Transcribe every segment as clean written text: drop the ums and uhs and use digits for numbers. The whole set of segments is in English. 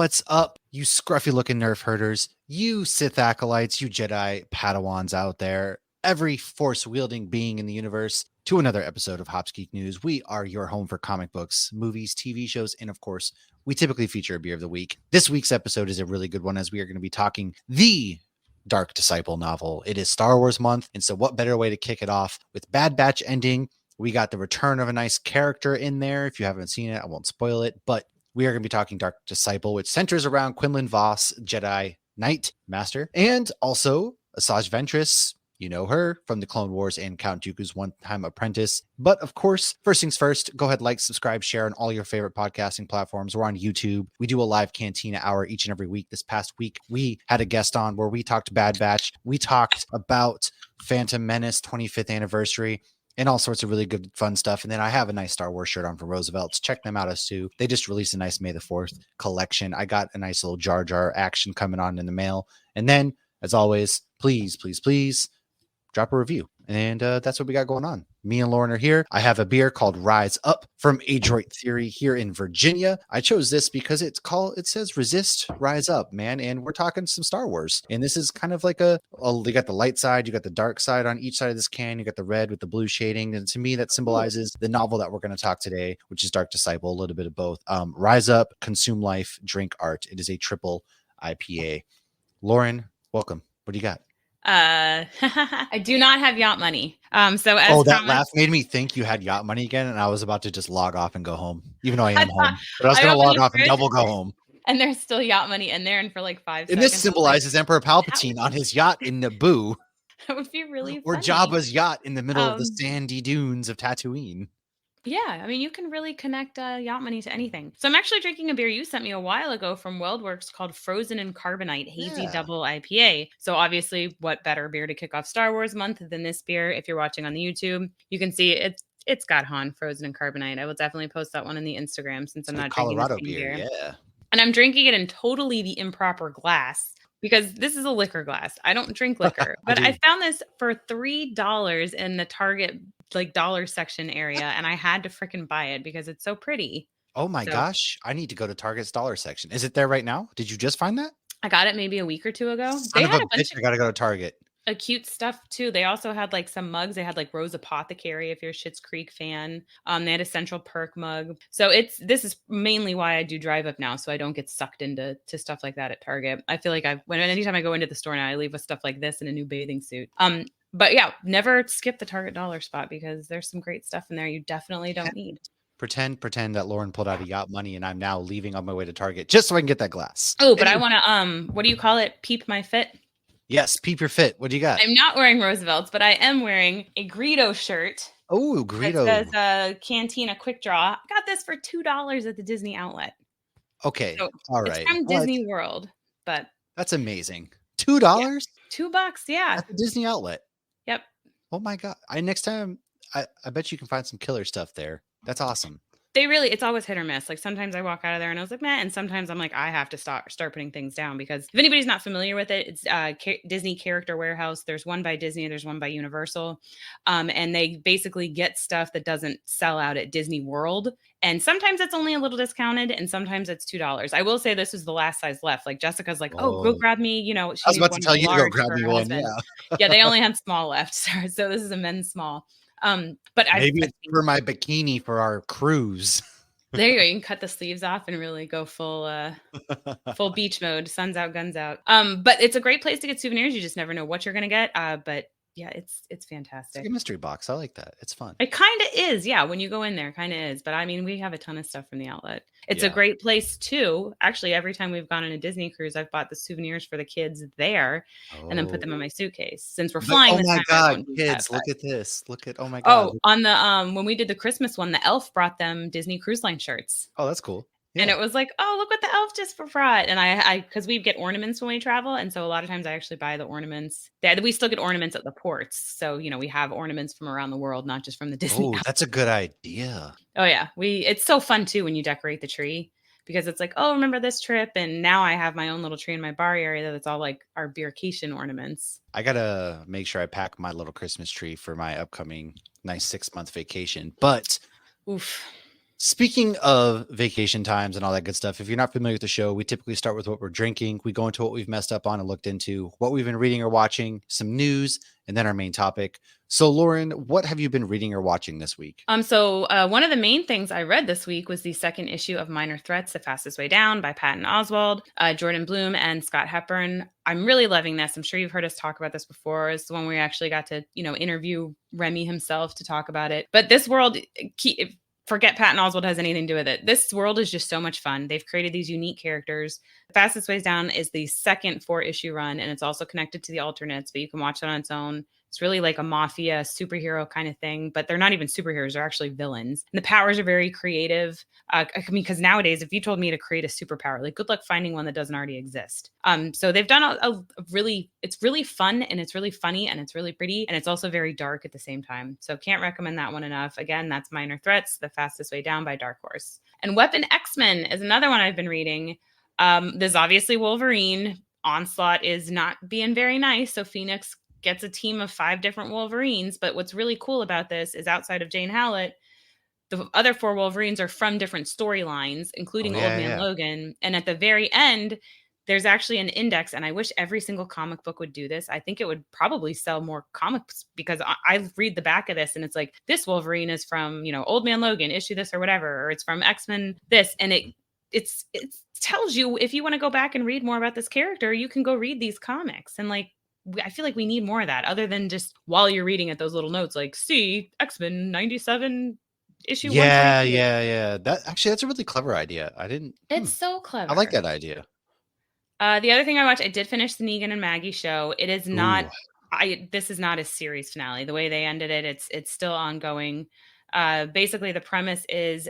What's up, you scruffy looking nerf herders, you Sith acolytes, you Jedi Padawans out there, every force wielding being in the universe, to another episode of Hops Geek News. We are your home for comic books, movies, TV shows, and of course, we typically feature a beer of the week. This week's episode is a really good one as we are going to be talking the Dark Disciple novel. It is Star Wars month, and so what better way to kick it off with Bad Batch ending? We got the return of a nice character in there. If you haven't seen it, I won't spoil it, but we are going to be talking Dark Disciple, which centers around Quinlan Vos, Jedi Knight Master, and also Asaaj Ventress. You know her from the Clone Wars and Count Dooku's one-time apprentice. But of course, first things first, go ahead, like, subscribe, share on all your favorite podcasting platforms. We're on YouTube. We do a live Cantina hour each and every week. This past week, we had a guest on where we talked Bad Batch. We talked about Phantom Menace 25th anniversary and all sorts of really good fun stuff. And then I have a nice Star Wars shirt on from Roosevelt's. Check them out as too. They just released a nice May the 4th collection. I got a nice little Jar Jar action coming on in the mail. And then, as always, please drop a review. And that's what we got going on. Me and Lauren are here. I have a beer called Rise Up from Adroit Theory here in Virginia. I chose this because it says resist, rise up, man. And we're talking some Star Wars. And this is kind of like you got the light side, you got the dark side on each side of this can. You got the red with the blue shading. And to me, that symbolizes the novel that we're going to talk today, which is Dark Disciple, a little bit of both. Rise Up, Consume Life, Drink Art. It is a triple IPA. Lauren, welcome. What do you got? I do not have yacht money. That laugh made me think you had yacht money again, and I was about to just log off and go home, even though I am home. But I was going to log off and double go home. And there's still yacht money in there, and for like 5 seconds. And this symbolizes Emperor Palpatine on his yacht in Naboo. That would be really or funny. Jabba's yacht in the middle of the sandy dunes of Tatooine. Yeah, I mean, you can really connect yacht money to anything. So I'm actually drinking a beer you sent me a while ago from WeldWorks called Frozen in Carbonite Hazy Double IPA. So obviously, what better beer to kick off Star Wars month than this beer? If you're watching on the YouTube, you can see it's got Han Frozen in Carbonite. I will definitely post that one in the Instagram since I'm not drinking Colorado the same beer. Yeah. And I'm drinking it in totally the improper glass because this is a liquor glass. I don't drink liquor, but I found this for $3 in the Target dollar section area, and I had to freaking buy it because it's so pretty. Oh my gosh, I need to go to Target's dollar section. Is it there right now? Did you just find that? I got it maybe a week or two ago. They had a bunch of I gotta go to Target. Cute stuff too. They also had some mugs. They had Rose Apothecary if you're a Schitt's Creek fan. They had a Central Perk mug. So this is mainly why I do drive up now, so I don't get sucked into stuff like that at Target. I feel like anytime I go into the store now, I leave with stuff like this in a new bathing suit. But yeah, never skip the Target dollar spot because there's some great stuff in there you definitely don't need. Pretend that Lauren pulled out a yacht money and I'm now leaving on my way to Target just so I can get that glass. Oh, but I want to, what do you call it? Peep my fit? Yes, peep your fit. What do you got? I'm not wearing Roosevelt's, but I am wearing a Greedo shirt. Oh, Greedo. It says Cantina Quick Draw. I got this for $2 at the Disney outlet. Okay, so all right. It's from Disney World, but... That's amazing. $2? Yeah. $2, yeah. At the Disney outlet. Yep. Oh my God. Next time, I bet you can find some killer stuff there. That's awesome. It's always hit or miss. Sometimes I walk out of there and I was like, man, and sometimes I'm like, I have to start putting things down because if anybody's not familiar with it, it's Disney Character Warehouse. There's one by Disney, there's one by Universal. And they basically get stuff that doesn't sell out at Disney World. And sometimes it's only a little discounted and sometimes it's $2. I will say this was the last size left. Jessica's go grab me, I was about to tell you to go grab me one. Yeah. Yeah, they only had small left. So this is a men's small. But maybe it's for my bikini for our cruise. There you go. You can cut the sleeves off and really go full beach mode. Sun's out, guns out. But it's a great place to get souvenirs. You just never know what you're gonna get. But yeah, it's fantastic. It's like a mystery box. I like that. It's fun. It kind of is. Yeah. When you go in there, kind of is. But I mean, we have a ton of stuff from the outlet. It's a great place too. Actually, every time we've gone on a Disney cruise, I've bought the souvenirs for the kids there and then put them in my suitcase. Since we're flying. Oh my God, kids, look at this. Oh my God. Oh, on the, when we did the Christmas one, the elf brought them Disney Cruise Line shirts. Oh, that's cool. Yeah. And it was look what the elf just brought. And I because we get ornaments when we travel. And so a lot of times I actually buy the ornaments. We still get ornaments at the ports. So, we have ornaments from around the world, not just from the Disney. Oh, that's a good idea. Oh, yeah. It's so fun, too, when you decorate the tree. Because it's remember this trip? And now I have my own little tree in my bar area that's all our beercation ornaments. I got to make sure I pack my little Christmas tree for my upcoming nice 6-month vacation. But oof. Speaking of vacation times and all that good stuff, if you're not familiar with the show, we typically start with what we're drinking. We go into what we've messed up on and looked into, what we've been reading or watching, some news, and then our main topic. So, Lauren, what have you been reading or watching this week? One of the main things I read this week was the second issue of Minor Threats: The Fastest Way Down by Patton Oswalt, Jordan Bloom, and Scott Hepburn. I'm really loving this. I'm sure you've heard us talk about this before. It's the one where we actually got to, interview Remy himself to talk about it. But this world, forget Patton Oswalt has anything to do with it. This world is just so much fun. They've created these unique characters. The Fastest Ways Down is the second 4-issue run, and it's also connected to the alternates, but you can watch it on its own. It's really like a mafia superhero kind of thing, but they're not even superheroes. They're actually villains. And the powers are very creative. Because nowadays, if you told me to create a superpower, like good luck finding one that doesn't already exist. So they've done it's really fun, and it's really funny, and it's really pretty, and it's also very dark at the same time. So can't recommend that one enough. Again, that's Minor Threats: The Fastest Way Down by Dark Horse. And Weapon X-Men is another one I've been reading. There's obviously Wolverine. Onslaught is not being very nice, so Phoenix gets a team of 5 different Wolverines. But what's really cool about this is outside of Jane Howlett, the other 4 Wolverines are from different storylines, including Old Man Logan. And at the very end, there's actually an index, and I wish every single comic book would do this. I think it would probably sell more comics, because I read the back of this and it's like, this Wolverine is from, Old Man Logan, issue this or whatever, or it's from X-Men this. And it tells you, if you want to go back and read more about this character, you can go read these comics. And like, I feel like we need more of that, other than just while you're reading it, those little notes like, see X-Men 97 issue. Yeah. That's a really clever idea. It's so clever. I like that idea. The other thing I watched, I did finish the Negan and Maggie show. It is not. This is not a series finale. The way they ended it, it's still ongoing. Basically, the premise is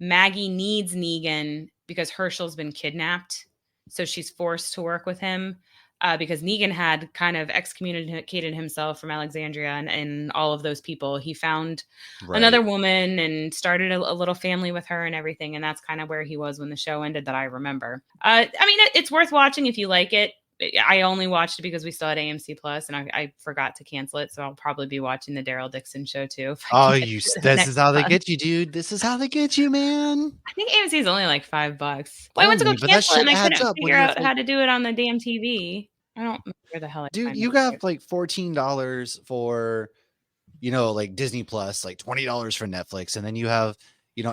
Maggie needs Negan because Herschel's been kidnapped, so she's forced to work with him. Because Negan had kind of excommunicated himself from Alexandria and all of those people. He found another woman and started a little family with her and everything. And that's kind of where he was when the show ended, that I remember. It's worth watching if you like it. I only watched it because we still had AMC Plus, and I forgot to cancel it. So I'll probably be watching the Daryl Dixon show too. This is how they get you, dude. This is how they get you, man. I think AMC is only like $5. Well, I went to go cancel it, and I couldn't figure out how to do it on the damn TV. I don't remember where the hell I dude, you got like $14 for, like Disney Plus, like $20 for Netflix, and then you have,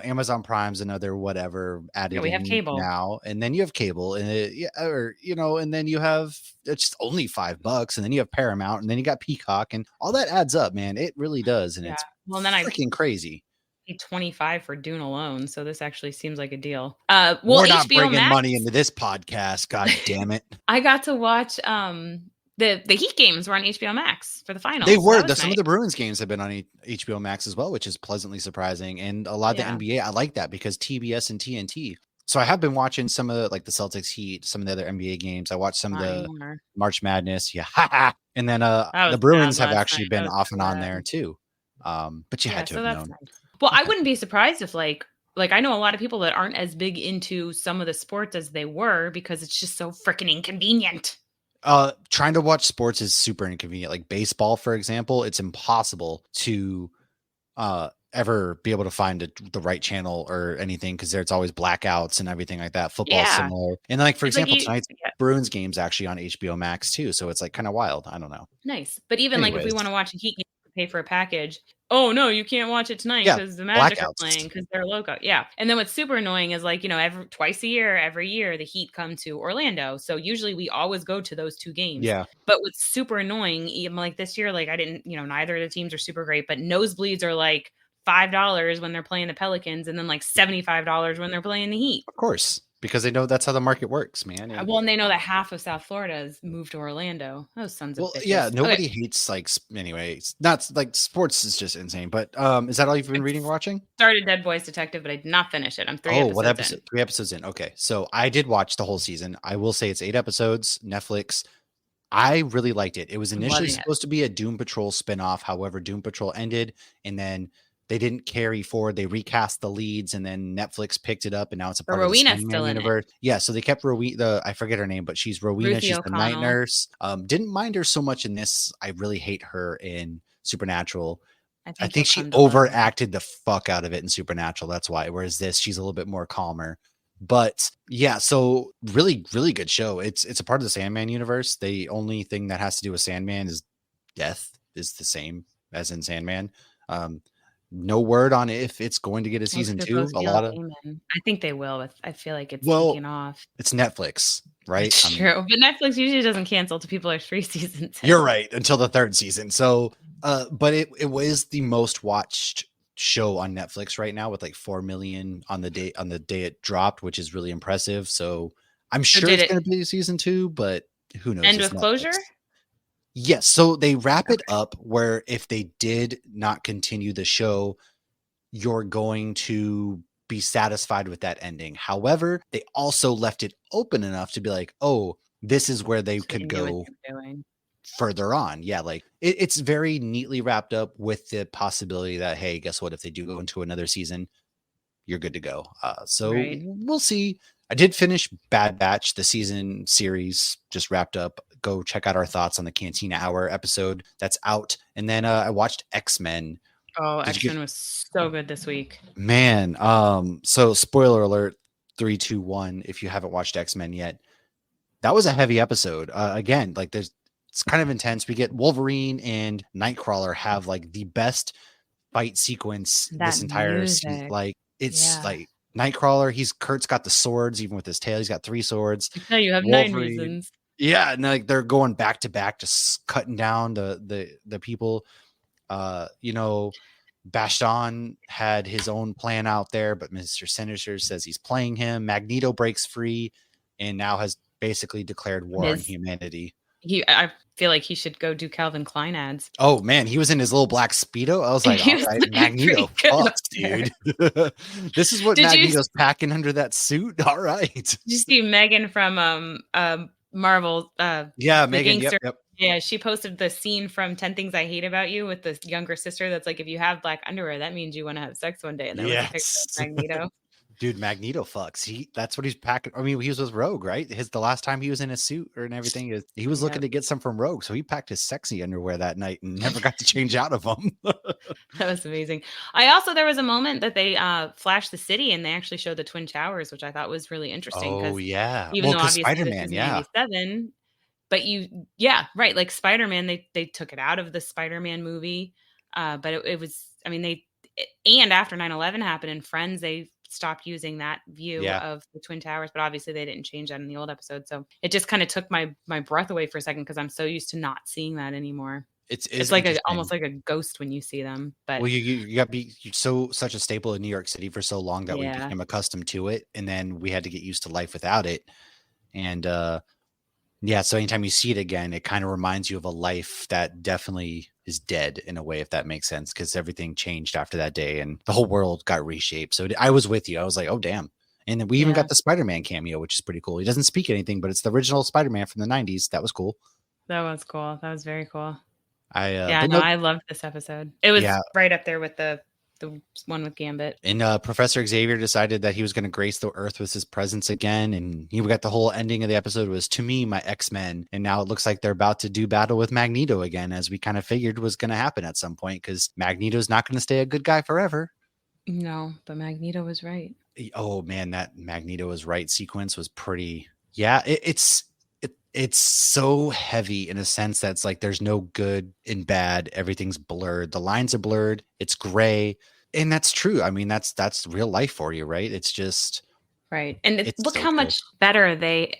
Amazon Prime's another whatever added. We have cable now, and then you have cable, and and then you have, it's only $5, and then you have Paramount, and then you got Peacock, and all that adds up, man. It really does, and it's freaking crazy. 25 for Dune alone, so this actually seems like a deal. We're not HBO bringing money into this podcast, god damn it. I got to watch the Heat games were on HBO Max for the finals. They were. Some of the Bruins games have been on HBO Max as well, which is pleasantly surprising. And a lot of the NBA, I like that because TBS and TNT. So I have been watching some of the Celtics Heat, some of the other NBA games. I watched some of the March Madness. Yeah. And then the Bruins have actually been off and on there too. But you had to have known. Nice. Well, I wouldn't be surprised if like I know a lot of people that aren't as big into some of the sports as they were, because it's just so freaking inconvenient. Trying to watch sports is super inconvenient. Like baseball, for example, it's impossible to ever be able to find the right channel or anything, because it's always blackouts and everything like that. Football's similar. And like, for example, tonight's Bruins game's actually on HBO Max too. So it's like kind of wild. I don't know. Nice. But even like if we want to watch a Heat game, pay for a package. Oh no, you can't watch it tonight because the Magic are playing because they're local. Yeah. And then what's super annoying is like, every year, the Heat come to Orlando. So usually we always go to those 2 games. Yeah. But what's super annoying, even like this year, like I didn't, neither of the teams are super great, but nosebleeds are like $5 when they're playing the Pelicans, and then like $75 when they're playing the Heat. Of course. Because they know that's how the market works, man. And they know that half of South Florida has moved to Orlando. Those sons of bitches. Yeah, nobody hates anyway. It's not like sports is just insane. But is that all you've been reading or watching? Started Dead Boys Detective, but I did not finish it. I'm 3 episodes what episode? in. 3 episodes in. Okay, so I did watch the whole season. I will say it's 8 episodes. Netflix. I really liked it. It was initially supposed to be a Doom Patrol spinoff. However, Doom Patrol ended, and then they didn't carry forward. They recast the leads, and then Netflix picked it up, and now it's a part of the Sandman universe. Yeah, so they kept Rowena. I forget her name, but she's Rowena. She's the night nurse. Didn't mind her so much in this. I really hate her in Supernatural, I I think he'll think she come to love her. overacted the fuck out of it in Supernatural. That's why. Whereas this, she's a little bit more calmer. But yeah, so really, really good show. It's a part of the Sandman universe. The only thing that has to do with Sandman is death is the same as in Sandman. Um, no word on if it's going to get a Well, 'cause season they're two. both A Neil lot of Gaiman. I think they will. I feel like it's well, taking off. it's Netflix, right? That's I mean, true, but Netflix usually doesn't cancel till people are 3 seasons in. you're right until the third season. So, but it was the most watched show on Netflix right now with like 4 million on the day it dropped, which is really impressive. So I'm So sure did it's it going to be season 2, but who knows? end It's with closure? Netflix. Yes. So they wrap it Okay. up where if they did not continue the show, you're going to be satisfied with that ending. However, they also left it open enough to be like, oh, this is where they So they could knew what go they were doing. further on. Yeah, like it's very neatly wrapped up with the possibility that, hey, guess what? If they do go into another season, you're good to go. So Right. we'll see. I did finish Bad Batch. The season series just wrapped up. Go check out our thoughts on the Cantina Hour episode that's out. And then I watched X-Men. Oh, Did you get X-Men was so good this week. man? So spoiler alert, 3, 2, 1. If you haven't watched X-Men yet, that was a heavy episode. Again, like it's kind of intense. We get Wolverine and Nightcrawler have like the best fight sequence this That entire season. music. Like it's Yeah. like Nightcrawler. Kurt's got the swords, even with his tail. He's got 3 swords. No, you have 9 Wolverine, reasons. yeah, and like they're going back to back, just cutting down the people. You know, Bastion had his own plan out there, but Mr. Sinister says he's playing him. Magneto breaks free and now has basically declared war on His humanity. I feel like he should go do Calvin Klein ads. Oh man, he was in his little black Speedo. I was like, He all was right, looking Magneto pretty good up fucks, there. dude. This is what Did you Magneto's packing under that suit. All right. you see Megan from Marvel, Yeah, the Megan. Yep, gangster? yep. Yeah, she posted the scene from 10 Things I Hate About You with the younger sister that's like, if you have black underwear, that means you want to have sex one day. And there was a picture Yes. of Magneto. Dude, Magneto fucks. That's what he's packing. I mean, he was with Rogue, right? The last time he was in his suit and everything, he was looking Yep. to get some from Rogue, so he packed his sexy underwear that night and never got to change out of them. That was amazing. There was a moment that they flashed the city and they actually showed the Twin Towers, which I thought was really interesting Oh because yeah, even well, though because obviously this Spider-Man, was yeah, 97, but yeah, right. Like Spider-Man, they took it out of the Spider-Man movie. But it was, I mean, and after 9/11 happened and Friends, they stopped using that view yeah. of the Twin Towers, but obviously they didn't change that in the old episode. So it just kind of took my breath away for a second because I'm so used to not seeing that anymore. It's It's is like interesting. almost like a ghost when you see them. But Well, you got to be such a staple in New York City for so long that we yeah, became accustomed to it, and then we had to get used to life without it. And yeah, so anytime you see it again, it kind of reminds you of a life that definitely is dead in a way, if that makes sense, because everything changed after that day and the whole world got reshaped. So I was with you. I was like, oh damn. And then we even yeah, got the Spider-Man cameo, which is pretty cool. He doesn't speak anything, but it's the original Spider-Man from the 90s. That was cool. that was cool. That was very cool. But No, no, I loved this episode. It was yeah. right up there with the one with Gambit. And Professor Xavier decided that he was going to grace the Earth with his presence again, and he got the whole ending of the episode was "To me, my X-Men," and now it looks like they're about to do battle with Magneto again, as we kind of figured was going to happen at some point, because Magneto's not going to stay a good guy forever. No, but Magneto was right. Oh man, that Magneto is right sequence was pretty. Yeah, it's so heavy in a sense that's like there's no good and bad. Everything's blurred. The lines are blurred. It's gray. And that's true. I mean, that's real life for you, right? It's just Right. And it's look so how good. much better they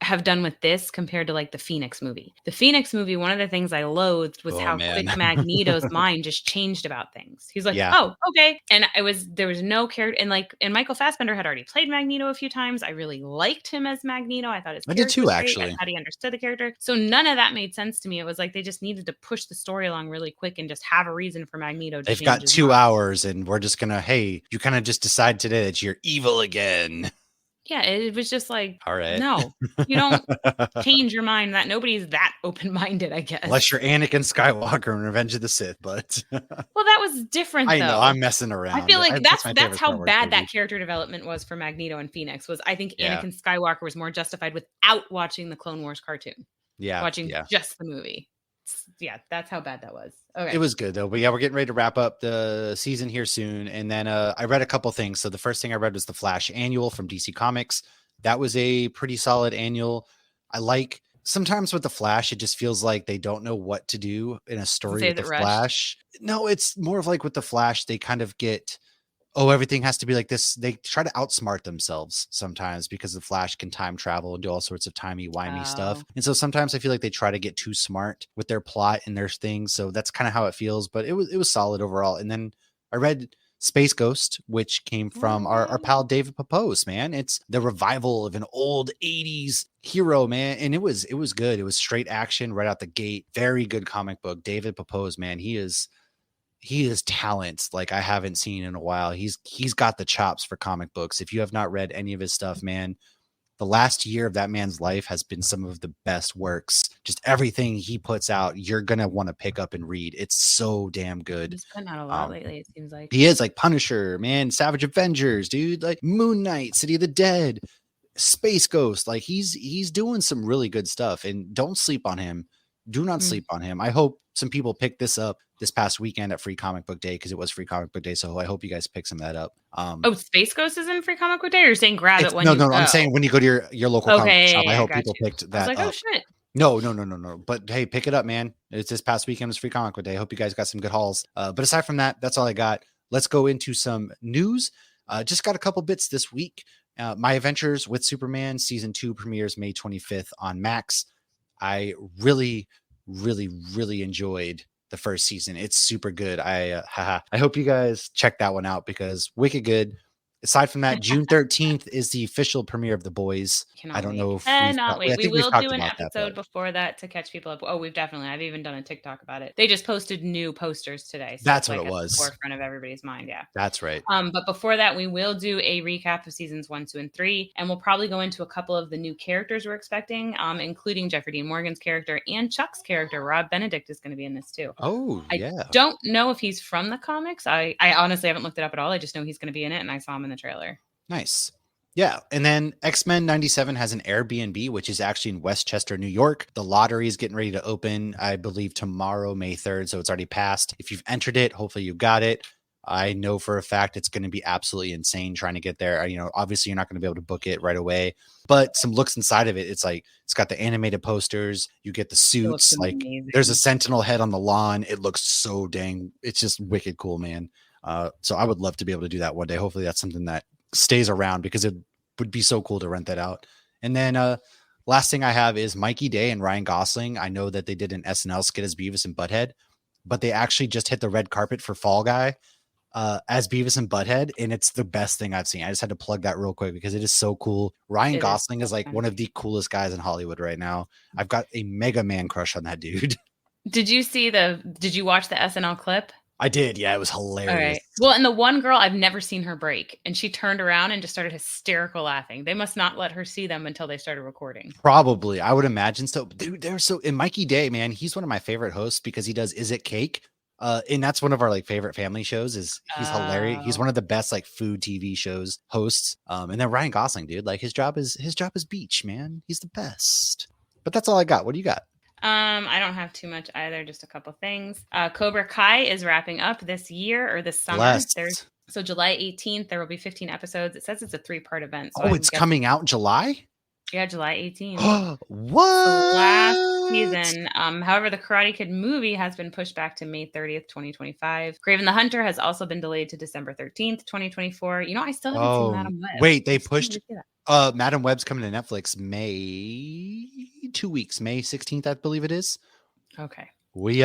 have done with this compared to like the Phoenix movie. The Phoenix movie, one of the things I loathed was Oh how man. quick Magneto's mind just changed about things. He's like, Yeah. "Oh, okay." And there was no character and Michael Fassbender had already played Magneto a few times. I really liked him as Magneto. I thought his I did character too, was great. I actually. thought he understood the character. So none of that made sense to me. It was like they just needed to push the story along really quick and just have a reason for Magneto to They've change got his 2 mind. hours and we're just gonna, hey, you kind of just decide today that you're evil again. Yeah, it was just like, All right. no, you don't change your mind. That nobody's that open-minded, I Unless guess. you're Anakin Skywalker in Revenge of the Sith, but Well, that was different I know though. I'm messing I around. feel like That's my that's favorite how Star Wars bad movie. that character development was for Magneto and Phoenix. Was I think Yeah. Anakin Skywalker was more justified without watching the Clone Wars cartoon, Yeah. watching Yeah. just the movie. Yeah, that's how bad that was. It Okay. was good though, but yeah, we're getting ready to wrap up the season here soon. And then I read a couple things. So the first thing I read was the Flash annual from DC Comics. That was a pretty solid annual. I like sometimes with the Flash, it just feels like they don't know what to do in a story Say with the that rushed. Flash. No, it's more of like with the Flash, they kind of get, oh, everything has to be like this. They try to outsmart themselves sometimes because the Flash can time travel and do all sorts of timey-wimey stuff. Oh. And so sometimes I feel like they try to get too smart with their plot and their things. So that's kind of how it feels. But it was solid overall. And then I read Space Ghost, which came from our pal David Pepose, man. It's the revival of an old 80s hero, man. And it was good. It was straight action right out the gate. Very good comic book. David Pepose, man. He is talent like I haven't seen in a while. He's got the chops for comic books. If you have not read any of his stuff, man, the last year of that man's life has been some of the best works. Just everything he puts out, you're gonna want to pick up and read. It's so damn good. He's putting out a lot lately, it seems like. He is like Punisher, man, Savage Avengers, dude, like Moon Knight, City of the Dead, Space Ghost. Like he's doing some really good stuff, and don't sleep on him. Do not sleep on him. I hope some people picked this up this past weekend at Free Comic Book Day because it was Free Comic Book Day. So I hope you guys pick some of that up. Oh, Space Ghost is in Free Comic Book Day, or you're saying grab it when no, you no, go? I'm saying when you go to your local comic book shop. I I hope got people you. picked I was that like, up. oh shit. No. But hey, pick it up, man. It's this past weekend was Free Comic Book Day. I hope you guys got some good hauls. But aside from that, that's all I got. Let's go into some news. Just got a couple bits this week. My Adventures with Superman season 2 premieres May 25th on Max. I really enjoyed the first season. It's super good. I hope you guys check that one out because wicked good. Aside from that, June 13th is the official premiere of The Boys. I don't know if Cannot wait. I We think we've will talked do an about that. episode before that to catch people up. Oh, we've definitely. I've even done a TikTok about it. They just posted new posters today. So That's it's what like it at was. the forefront of everybody's mind. Yeah. That's right. But before that, we will do a recap of seasons 1, 2, and 3, and we'll probably go into a couple of the new characters we're expecting, including Jeffrey Dean Morgan's character and Chuck's character. Rob Benedict is going to be in this too. Oh, yeah. I don't know if he's from the comics. I honestly haven't looked it up at all. I just know he's going to be in it, and I saw him in the trailer. Nice. Yeah. And then X-Men 97 has an Airbnb, which is actually in Westchester, New York. The lottery is getting ready to open, I believe, tomorrow, May 3rd. So it's already passed. If you've entered it, hopefully you got it. I know for a fact it's going to be absolutely insane trying to get there. Obviously you're not going to be able to book it right away, but some looks inside of it. It's like, it's got the animated posters. You get the suits. Like there's a Sentinel head on the lawn. It looks so it's just wicked cool, man. So I would love to be able to do that one day. Hopefully that's something that stays around because it would be so cool to rent that out. And then last thing I have is Mikey Day and Ryan Gosling. I know that they did an SNL skit as Beavis and Butthead, but they actually just hit the red carpet for Fall Guy as Beavis and Butthead, and it's the best thing I've seen. I just had to plug that real quick because it is so cool. Ryan Gosling is like one of the coolest guys in Hollywood right now. I've got a mega man crush on that dude. Did you watch the SNL clip? I did. Yeah, it was hilarious. All right. Well, and the one girl, I've never seen her break. And she turned around and just started hysterical laughing. They must not let her see them until they started recording. Probably. I would imagine so. Dude, they're so... And Mikey Day, man, he's one of my favorite hosts because he does Is It Cake? And that's one of our favorite family shows. He's hilarious. He's one of the best food TV shows hosts. And then Ryan Gosling, dude, his job is beach, man. He's the best. But that's all I got. What do you got? I don't have too much either. Just a couple things. Cobra Kai is wrapping up this year or this summer. So July 18th, there will be 15 episodes. It says it's a 3-part event. So it's coming out in July? Yeah, July 18th. What? The last season. However, the Karate Kid movie has been pushed back to May 30th, 2025. Kraven the Hunter has also been delayed to December 13th, 2024. I still haven't seen Madam Web. Wait, they pushed... Madam Web's coming to Netflix May 2 weeks, May 16th, I believe it is. Okay. We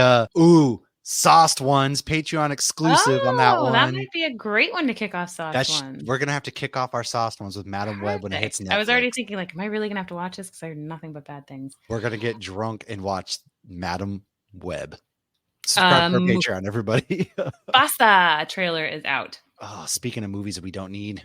Sauced Ones, Patreon exclusive on that one. That might be a great one to kick off Sauced Ones. We're gonna have to kick off our Sauced Ones with Madam Web when it hits Netflix. I was already thinking, am I really gonna have to watch this? Because I heard nothing but bad things. We're gonna get drunk and watch Madam Web. Subscribe to our Patreon, everybody. Basta trailer is out. Oh, speaking of movies that we don't need.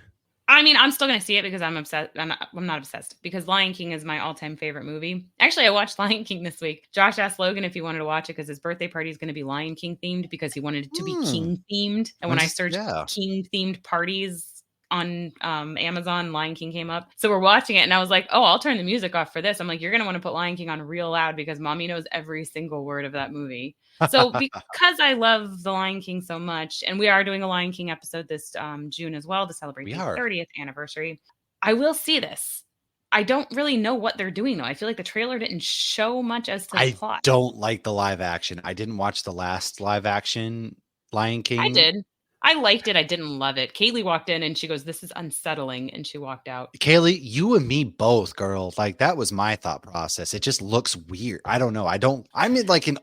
I mean, I'm still going to see it because I'm obsessed. I'm not obsessed because Lion King is my all-time favorite movie. Actually, I watched Lion King this week. Josh asked Logan if he wanted to watch it because his birthday party is going to be Lion King themed because he wanted it to be King themed. And when I searched King themed parties, on Amazon, Lion King came up. So we're watching it and I was like, oh, I'll turn the music off for this. I'm like, you're going to want to put Lion King on real loud because mommy knows every single word of that movie. So because I love the Lion King so much, and we are doing a Lion King episode this June as well to celebrate the 30th anniversary, I will see this. I don't really know what they're doing though. I feel like the trailer didn't show much as to the plot. I don't like the live action. I didn't watch the last live action Lion King. I did. I liked it. I didn't love it. Kaylee walked in and she goes, "This is unsettling," and she walked out. Kaylee, you and me both, girl. Like that was my thought process. It just looks weird. I don't know.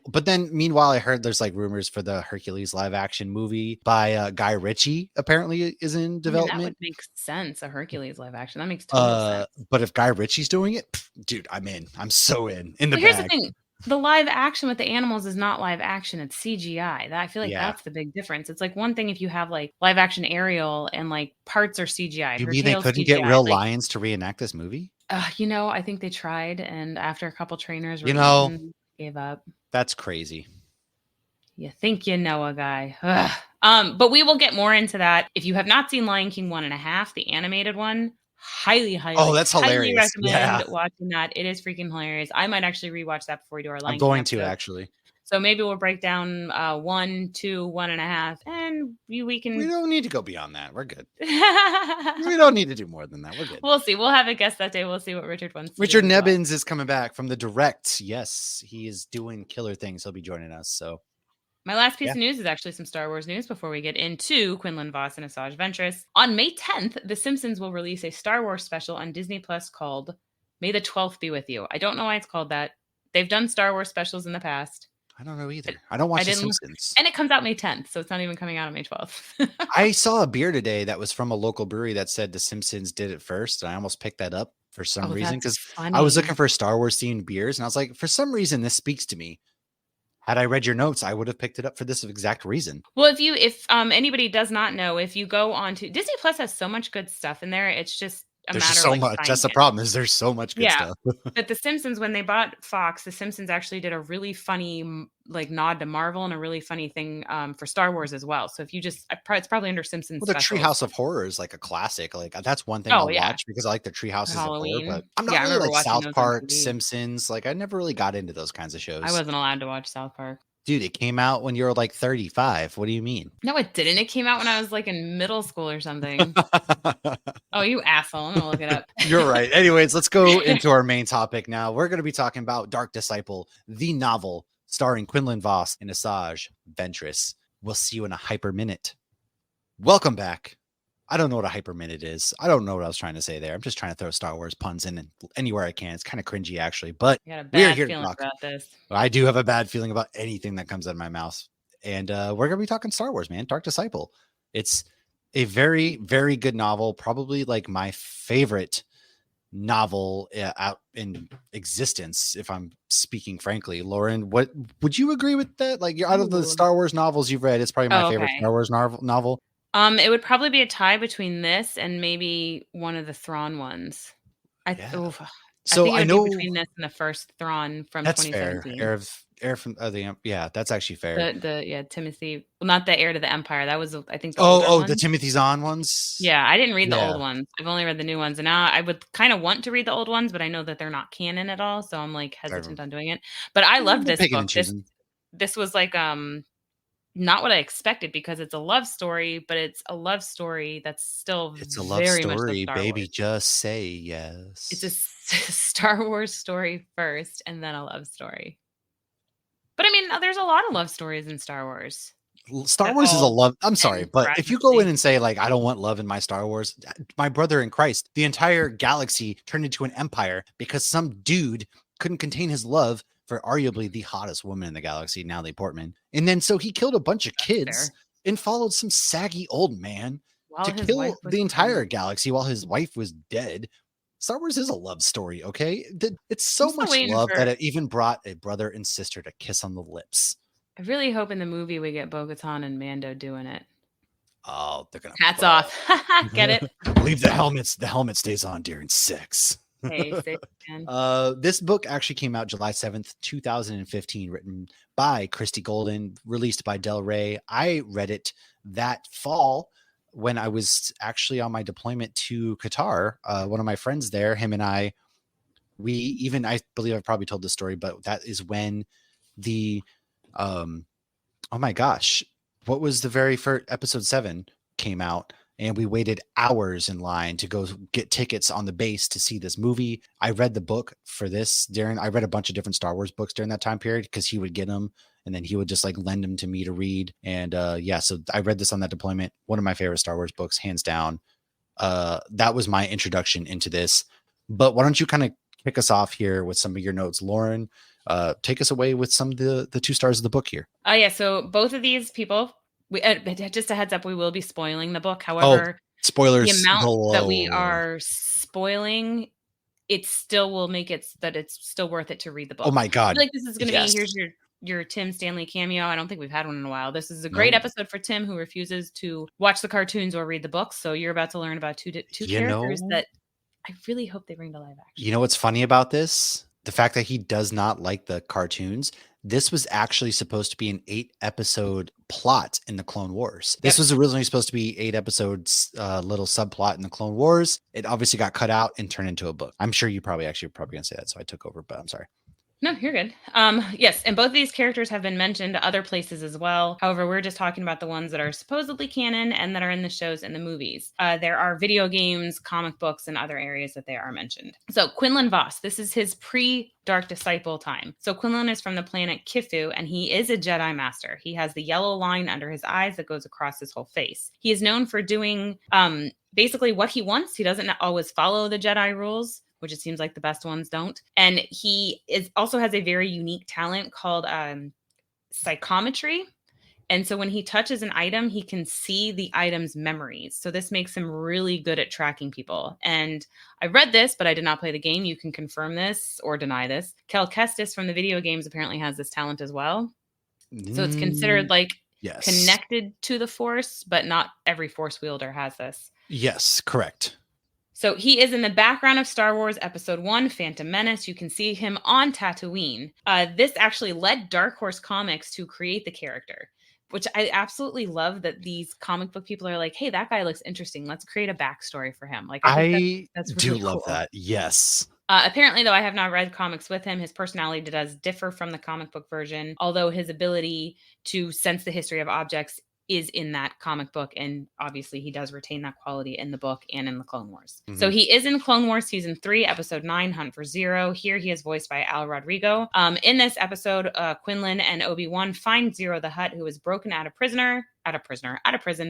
But then meanwhile, I heard there's like rumors for the Hercules live action movie by Guy Ritchie apparently is in development. That would make sense. A Hercules live action. That makes total sense. But if Guy Ritchie's doing it, dude, I'm in. I'm so in. Here's the thing. The live action with the animals is not live action. It's CGI. I feel like that's the big difference. It's like one thing if you have like live action Ariel and like parts are CGI. You mean they couldn't get real lions to reenact this movie? I think they tried, and after a couple trainers gave up. That's crazy. You think you know a guy. But we will get more into that. If you have not seen Lion King 1.5, the animated one, highly that's hilarious. Recommend watching that. It is freaking hilarious. I might actually rewatch that before we do our Lion King. I'm going to actually. So maybe we'll break down 1, 2, 1.5, and we can. We don't need to go beyond that. We're good. We don't need to do more than that. We're good. We'll see. We'll have a guest that day. We'll see what Richard wants. Richard Nebbins is coming back from the direct. Yes, he is doing killer things. He'll be joining us. So. My last piece of news is actually some Star Wars news before we get into Quinlan Vos and Asaaj Ventress. On May 10th, The Simpsons will release a Star Wars special on Disney Plus called May the 12th Be With You. I don't know why it's called that. They've done Star Wars specials in the past. I don't know either. I don't watch The Simpsons. And it comes out May 10th, so it's not even coming out on May 12th. I saw a beer today that was from a local brewery that said The Simpsons did it first, and I almost picked that up for some reason because I was looking for Star Wars themed beers, and I was like, for some reason, this speaks to me. Had I read your notes, I would have picked it up for this exact reason. Well, if anybody does not know, if you go on to Disney Plus has so much good stuff in there, it's just there's matter so of much. That's the problem. Is there's so much good stuff. But The Simpsons, when they bought Fox, The Simpsons actually did a really funny like nod to Marvel and a really funny thing for Star Wars as well. So if you just, it's probably under Simpsons. Well, the Treehouse of Horror is like a classic. Like that's one thing I'll watch because I like the Treehouse of Horror. But I'm not really like South Park, Simpsons. Like I never really got into those kinds of shows. I wasn't allowed to watch South Park. Dude, it came out when you were like 35. What do you mean? No, it didn't. It came out when I was like in middle school or something. Oh, you asshole. I'm going to look it up. You're right. Anyways, let's go into our main topic now. We're going to be talking about Dark Disciple, the novel starring Quinlan Vos and Asaaj Ventress. We'll see you in a hyper minute. Welcome back. I don't know what a hyper minute is. I don't know what I was trying to say there. I'm just trying to throw Star Wars puns in anywhere I can. It's kind of cringy, actually, but I got a bad feeling about this. I do have a bad feeling about anything that comes out of my mouth. And we're going to be talking Star Wars, man. Dark Disciple. It's a very, very good novel. Probably like my favorite novel out in existence, if I'm speaking frankly. Lauren, what would you agree with that? Like out of the Star Wars novels you've read, it's probably my favorite Star Wars novel. It would probably be a tie between this and maybe one of the Thrawn ones. I think it would be between this and the first Thrawn from 2017. Fair. Heir from that's actually fair. Timothy. Well, not the Heir to the Empire. That was I think. The Timothy Zahn ones. Yeah, I didn't read the old ones. I've only read the new ones, and now I would kind of want to read the old ones, but I know that they're not canon at all, so I'm like hesitant on doing it. But I love this book. This was like not what I expected because it's a love story, but it's a love story that's still it's a love story, baby. Wars. Just say yes. It's a Star Wars story first, and then a love story. But I mean, there's a lot of love stories in Star Wars. Star Wars is a love. I'm sorry, but if you go in and say like, I don't want love in my Star Wars, my brother in Christ, the entire galaxy turned into an empire because some dude couldn't contain his love for arguably the hottest woman in the galaxy, Natalie Portman. And then so he killed a bunch of kids and followed some saggy old man to kill the entire galaxy while his wife was dead. Star Wars is a love story, okay? It's so much love that it even brought a brother and sister to kiss on the lips. I really hope in the movie we get Bo-Katan and Mando doing it. Oh, they're gonna hats off. Get it? Leave the helmets. The helmet stays on during sex. Hey, this book actually came out July 7th, 2015, written by Christie Golden, released by Del Rey. I read it that fall when I was actually on my deployment to Qatar. One of my friends there, him and I believe I've probably told this story, but that is when the oh my gosh, what was the very first episode 7 came out, and we waited hours in line to go get tickets on the base to see this movie. I read the book for this I read a bunch of different Star Wars books during that time period because he would get them and then he would just like lend them to me to read. And so I read this on that deployment. One of my favorite Star Wars books, hands down. That was my introduction into this. But why don't you kind of kick us off here with some of your notes, Lauren? Take us away with some of the 2 stars of the book here. Yeah. So both of these people, just a heads up, we will be spoiling the book. However, spoilers the amount below. that we are spoiling, it still will make it that it's still worth it to read the book. Oh my God. I feel like this is going to be, here's your Tim Stanley cameo. I don't think we've had one in a while. This is a great episode for Tim, who refuses to watch the cartoons or read the books. So you're about to learn about two characters that I really hope they bring to live action. You know what's funny about this? The fact that he does not like the cartoons. This was actually supposed to be an 8-episode plot in the Clone Wars. This was originally supposed to be 8 episodes, little subplot in the Clone Wars. It obviously got cut out and turned into a book. I'm sure you probably going to say that, so I took over, but I'm sorry. No, you're good. Yes, and both of these characters have been mentioned other places as well. However, we're just talking about the ones that are supposedly canon and that are in the shows and the movies. There are video games, comic books, and other areas that they are mentioned. So Quinlan Vos, this is his pre-Dark Disciple time. So Quinlan is from the planet Kifu, and he is a Jedi Master. He has the yellow line under his eyes that goes across his whole face. He is known for doing basically what he wants. He doesn't always follow the Jedi rules, which it seems like the best ones don't. And he also has a very unique talent called psychometry. And so when he touches an item, he can see the item's memories. So this makes him really good at tracking people. And I read this, but I did not play the game. You can confirm this or deny this. Cal Kestis from the video games apparently has this talent as well. So it's considered like connected to the Force, but not every Force wielder has this. Yes, correct. So he is in the background of Star Wars Episode 1, Phantom Menace. You can see him on Tatooine. This actually led Dark Horse Comics to create the character, which I absolutely love that these comic book people are like, hey, that guy looks interesting. Let's create a backstory for him. Like I that's really do love that. Yes. Apparently, though, I have not read comics with him. His personality does differ from the comic book version, although his ability to sense the history of objects is in that comic book, and obviously he does retain that quality in the book and in the Clone Wars. Mm-hmm. So he is in Clone Wars Season 3, Episode 9, Hunt for Zero. Here he is voiced by Al Rodrigo. In this episode, Quinlan and Obi-Wan find Zero the Hutt, who is broken out of prison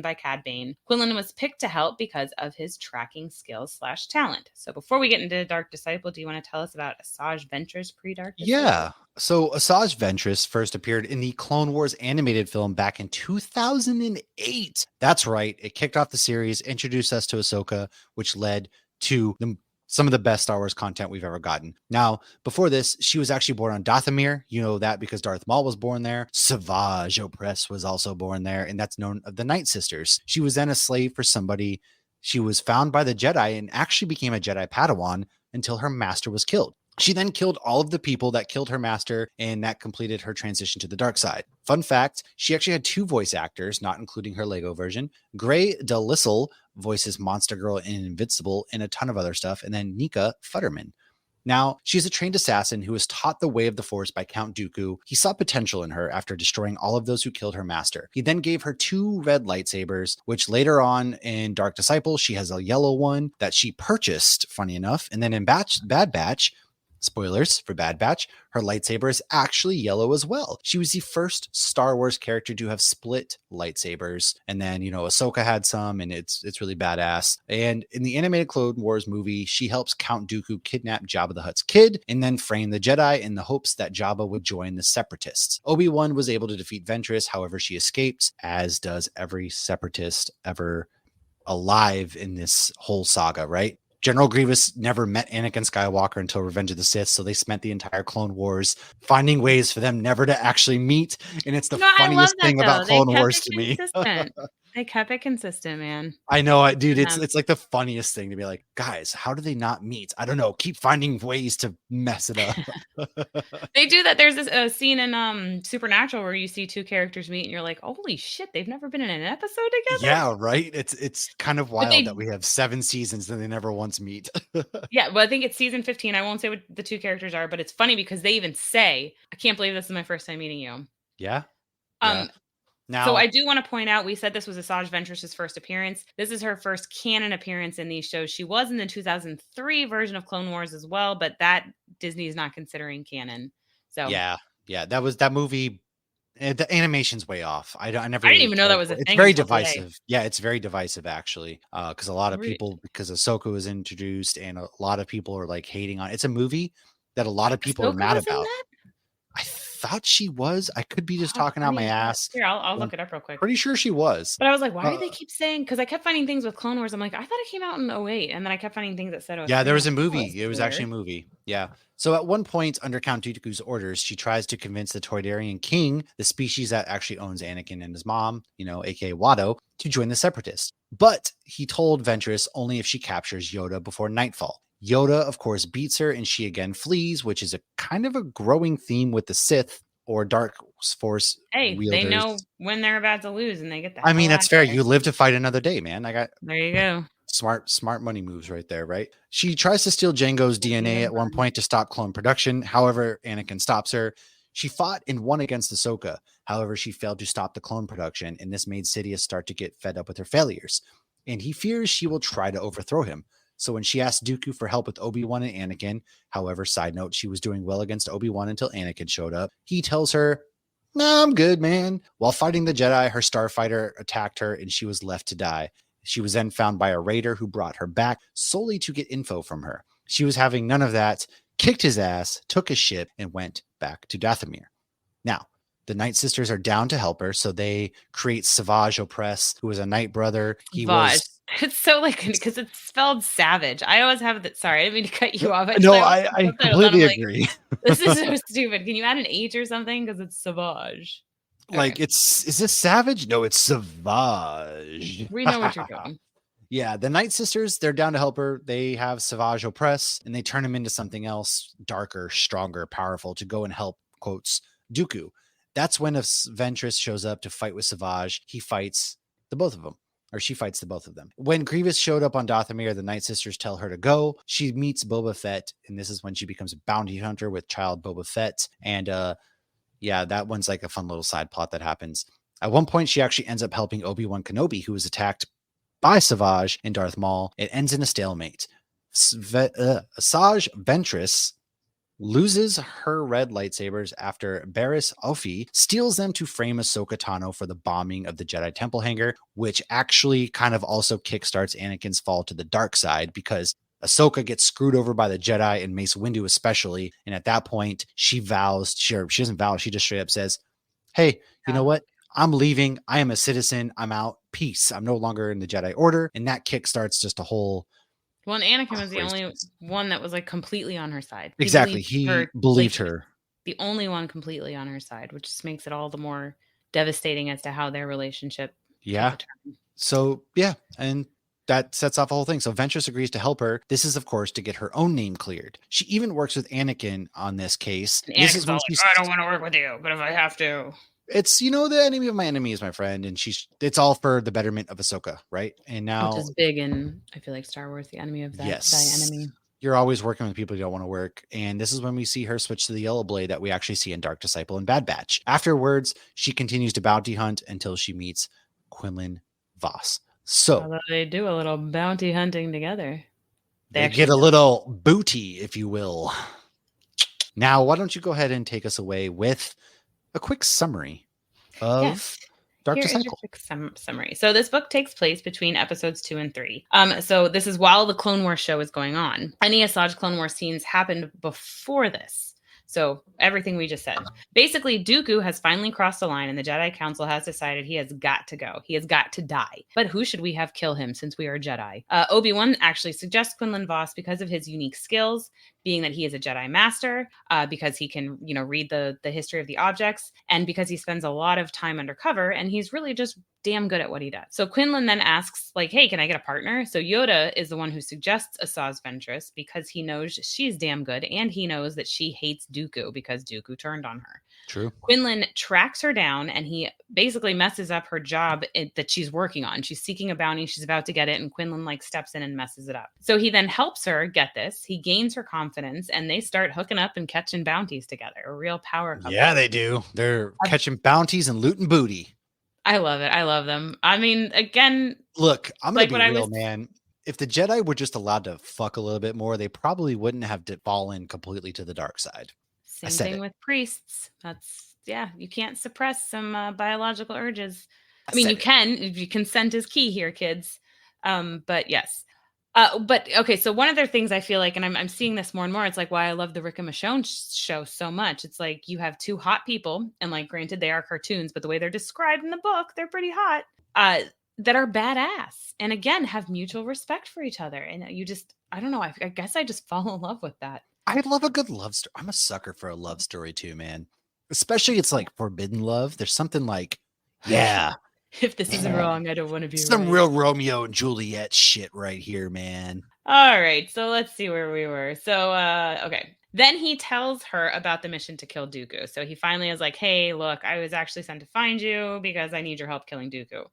by Cad Bane. Quinlan was picked to help because of his tracking skills / talent. So before we get into Dark Disciple, do you want to tell us about Asaaj Ventress pre-Dark Disciple? Yeah. So Asaaj Ventress first appeared in the Clone Wars animated film back in 2008. That's right. It kicked off the series, introduced us to Ahsoka, which led to some of the best Star Wars content we've ever gotten. Now, before this, she was actually born on Dathomir. You know that because Darth Maul was born there. Savage Opress was also born there, and that's known of the Night Sisters. She was then a slave for somebody. She was found by the Jedi and actually became a Jedi Padawan until her master was killed. She then killed all of the people that killed her master, and that completed her transition to the dark side. Fun fact, she actually had 2 voice actors, not including her Lego version. Gray DeLissel voices Monster Girl in Invincible and a ton of other stuff, and then Nika Futterman. Now, she's a trained assassin who was taught the way of the Force by Count Dooku. He saw potential in her after destroying all of those who killed her master. He then gave her 2 red lightsabers, which later on in Dark Disciple, she has a yellow one that she purchased, funny enough. And then in Bad Batch, spoilers for Bad Batch, her lightsaber is actually yellow as well. She was the first Star Wars character to have split lightsabers. And then, Ahsoka had some, and it's really badass. And in the animated Clone Wars movie, she helps Count Dooku kidnap Jabba the Hutt's kid and then frame the Jedi in the hopes that Jabba would join the Separatists. Obi-Wan was able to defeat Ventress, however she escaped, as does every Separatist ever alive in this whole saga, right? General Grievous never met Anakin Skywalker until Revenge of the Sith, so they spent the entire Clone Wars finding ways for them never to actually meet, and it's the funniest thing about Clone Wars to me. They kept it consistent, man. I know, dude. It's like the funniest thing to be like, guys, how do they not meet? I don't know. Keep finding ways to mess it up. They do that. There's this scene in Supernatural where you see two characters meet, and you're like, "Holy shit, they've never been in an episode together." Yeah, right. It's kind of But wild that they, we have 7 seasons and they never once meet. yeah, well, I think it's season 15. I won't say what the two characters are, but it's funny because they even say, "I can't believe this is my first time meeting you." Yeah, yeah. Um, so I Now, do want to point out, we said this was Asaaj Ventress's first appearance. This is her first canon appearance in these shows. She was in the 2003 version of Clone Wars as well, but that Disney is not considering canon. So yeah, yeah. That movie. The animation's way off. I never I didn't really even know that cared was for a it. It's thing very until today. divisive. Yeah, it's very divisive actually. Because a lot of people, because Ahsoka was introduced, and a lot of people are like hating on. It's a movie that a lot of people are Ahsoka mad was in about. that? I thought she was. I could be just How talking out my funny is that? ass. Here, I'll But I'm look it up real quick. pretty sure she was. But I was like, why Uh, do they keep saying? Because I kept finding things with Clone Wars. I'm like, I thought it came out in '08, and then I kept finding things that said yeah, '03. there I'm was like, a oh, movie. this It is was actually a weird. movie. Yeah. So at one point, under Count Dooku's orders, she tries to convince the Toydarian king, the species that actually owns Anakin and his mom, aka Watto, to join the Separatists. But he told Ventress only if she captures Yoda before nightfall. Yoda, of course, beats her, and she again flees, which is a kind of a growing theme with the Sith or Dark Force Hey, they wielders. know when they're about to lose, and they get the I hell mean, out that's of fair. there. You live to fight another day, man. I got There you go. smart money moves right there, right? She tries to steal Jango's DNA Even at one fun. point to stop clone production. However, Anakin stops her. She fought and won against Ahsoka. However, she failed to stop the clone production, and this made Sidious start to get fed up with her failures. And he fears she will try to overthrow him. So when she asked Dooku for help with Obi-Wan and Anakin, however, side note, she was doing well against Obi-Wan until Anakin showed up. He tells her, "No, I'm good, man." While fighting the Jedi, her starfighter attacked her and she was left to die. She was then found by a raider who brought her back solely to get info from her. She was having none of that, kicked his ass, took his ship, and went back to Dathomir. Now, the Night Sisters are down to help her, so they create Savage Opress, who was a Night brother. He Vosh. was It's so like because it's spelled savage. I always have that. Sorry, I didn't mean to cut you off. I just no, I always I, see I subtitles and I'm completely like, agree. this is so stupid. Can you add an H or something? Because it's savage. Like, Okay, is this Savage? No, it's Savage. we know what you're doing. Yeah, the Night Sisters, they're down to help her. They have Savage Opress, and they turn him into something else darker, stronger, powerful to go and help, quotes, Dooku. That's when if Ventress shows up to fight with Savage, he fights the both of them, or she fights the both of them. When Grievous showed up on Dathomir, the Night Sisters tell her to go. She meets Boba Fett, and this is when she becomes a bounty hunter with child Boba Fett. And yeah, that one's like a fun little side plot that happens. At one point, she actually ends up helping Obi-Wan Kenobi, who was attacked by Savage and Darth Maul. It ends in a stalemate. Asaaj Ventress loses her red lightsabers after Barriss Offee steals them to frame Ahsoka Tano for the bombing of the Jedi Temple hangar, which actually kind of also kickstarts Anakin's fall to the dark side because Ahsoka gets screwed over by the Jedi and Mace Windu especially. And at that point, she vows, she doesn't vow, she just straight up says, "Hey, you know what? I'm leaving. I am a citizen. I'm out. Peace. I'm no longer in the Jedi Order." And that kickstarts just a whole Well, and Anakin was the only craziness. one that was like completely on her side. He Exactly. believed He her. Like believed he was her. the only one completely on her side, which just makes it all the more devastating as to how their relationship took Yeah. a turn. So, yeah. And that sets off the whole thing. So Ventress agrees to help her. This is, of course, to get her own name cleared. She even works with Anakin on this case. And This is Anakin's all when like, she's I don't want to work with you, but if I have to. it's the enemy of my enemy is my friend, and it's all for the betterment of Ahsoka, right? And Which now, is big in, I feel like, Star Wars, the enemy of thy yes, enemy. you're always working with people you don't want to work, and this is when we see her switch to the yellow blade that we actually see in Dark Disciple and Bad Batch. Afterwards, she continues to bounty hunt until she meets Quinlan Vos. So Although they do a little bounty hunting together. they actually get a don't. little booty, if you will. Now, why don't you go ahead and take us away with a quick summary of Yes. Dark Here is your Disciple? quick summary. So this book takes place between episodes 2 and 3. So this is while the Clone Wars show is going on. Any Asajj Clone Wars scenes happened before this. So everything we just said. Basically, Dooku has finally crossed the line and the Jedi Council has decided he has got to go. He has got to die. But who should we have kill him since we are Jedi? Obi-Wan actually suggests Quinlan Vos because of his unique skills. being that he is a Jedi Master, because he can, read the history of the objects, and because he spends a lot of time undercover, and he's really just damn good at what he does. So Quinlan then asks, like, hey, can I get a partner? So Yoda is the one who suggests Asaaj Ventress because he knows she's damn good, and he knows that she hates Dooku because Dooku turned on her. True. Quinlan tracks her down, and he basically messes up her job that she's working on. She's seeking a bounty. She's about to get it, and Quinlan steps in and messes it up. So he then helps her get this. He gains her confidence, and they start hooking up and catching bounties together. A real power couple. Yeah, they do. They're catching bounties and looting booty. I love it. I love them. I mean, again, look, I'm gonna be real, man. If the Jedi were just allowed to fuck a little bit more, they probably wouldn't have fallen completely to the dark side. Same thing with priests. You can't suppress some biological urges. I mean, you can. Consent is key here, kids. But yes. But okay, so one of the things I feel like, and I'm seeing this more and more, it's like why I love the Rick and Michonne show so much. It's like you have two hot people, and like granted they are cartoons, but the way they're described in the book, they're pretty hot, that are badass, and again have mutual respect for each other. And I don't know, I guess I just fall in love with that. I love a good love story. I'm a sucker for a love story too, man. Especially it's like forbidden love. There's something like, yeah. If this isn't wrong, I don't want to be some real Romeo and Juliet shit right here, man. All right, so let's see where we were. So, okay. Then he tells her about the mission to kill Dooku. So he finally is like, hey, look, I was actually sent to find you because I need your help killing Dooku.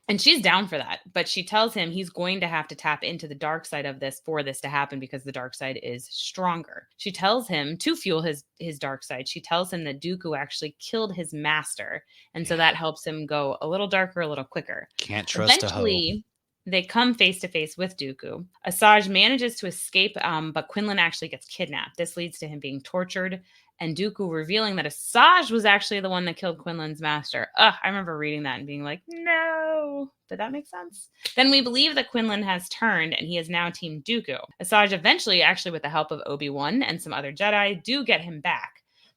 And she's down for that, but she tells him he's going to have to tap into the dark side of this for this to happen because the dark side is stronger. She tells him to fuel his dark side. She tells him that Dooku actually killed his master, and so that helps him go a little darker, a little quicker. Can't trust Eventually, they come face to face with Dooku. Asaaj manages to escape, but Quinlan actually gets kidnapped. This leads to him being tortured, and Dooku revealing that Asaaj was actually the one that killed Quinlan's master. I remember reading that and being like, no. Did that make sense? Then we believe that Quinlan has turned, and he is now Team Dooku. Asaaj eventually, actually with the help of Obi-Wan and some other Jedi, do get him back.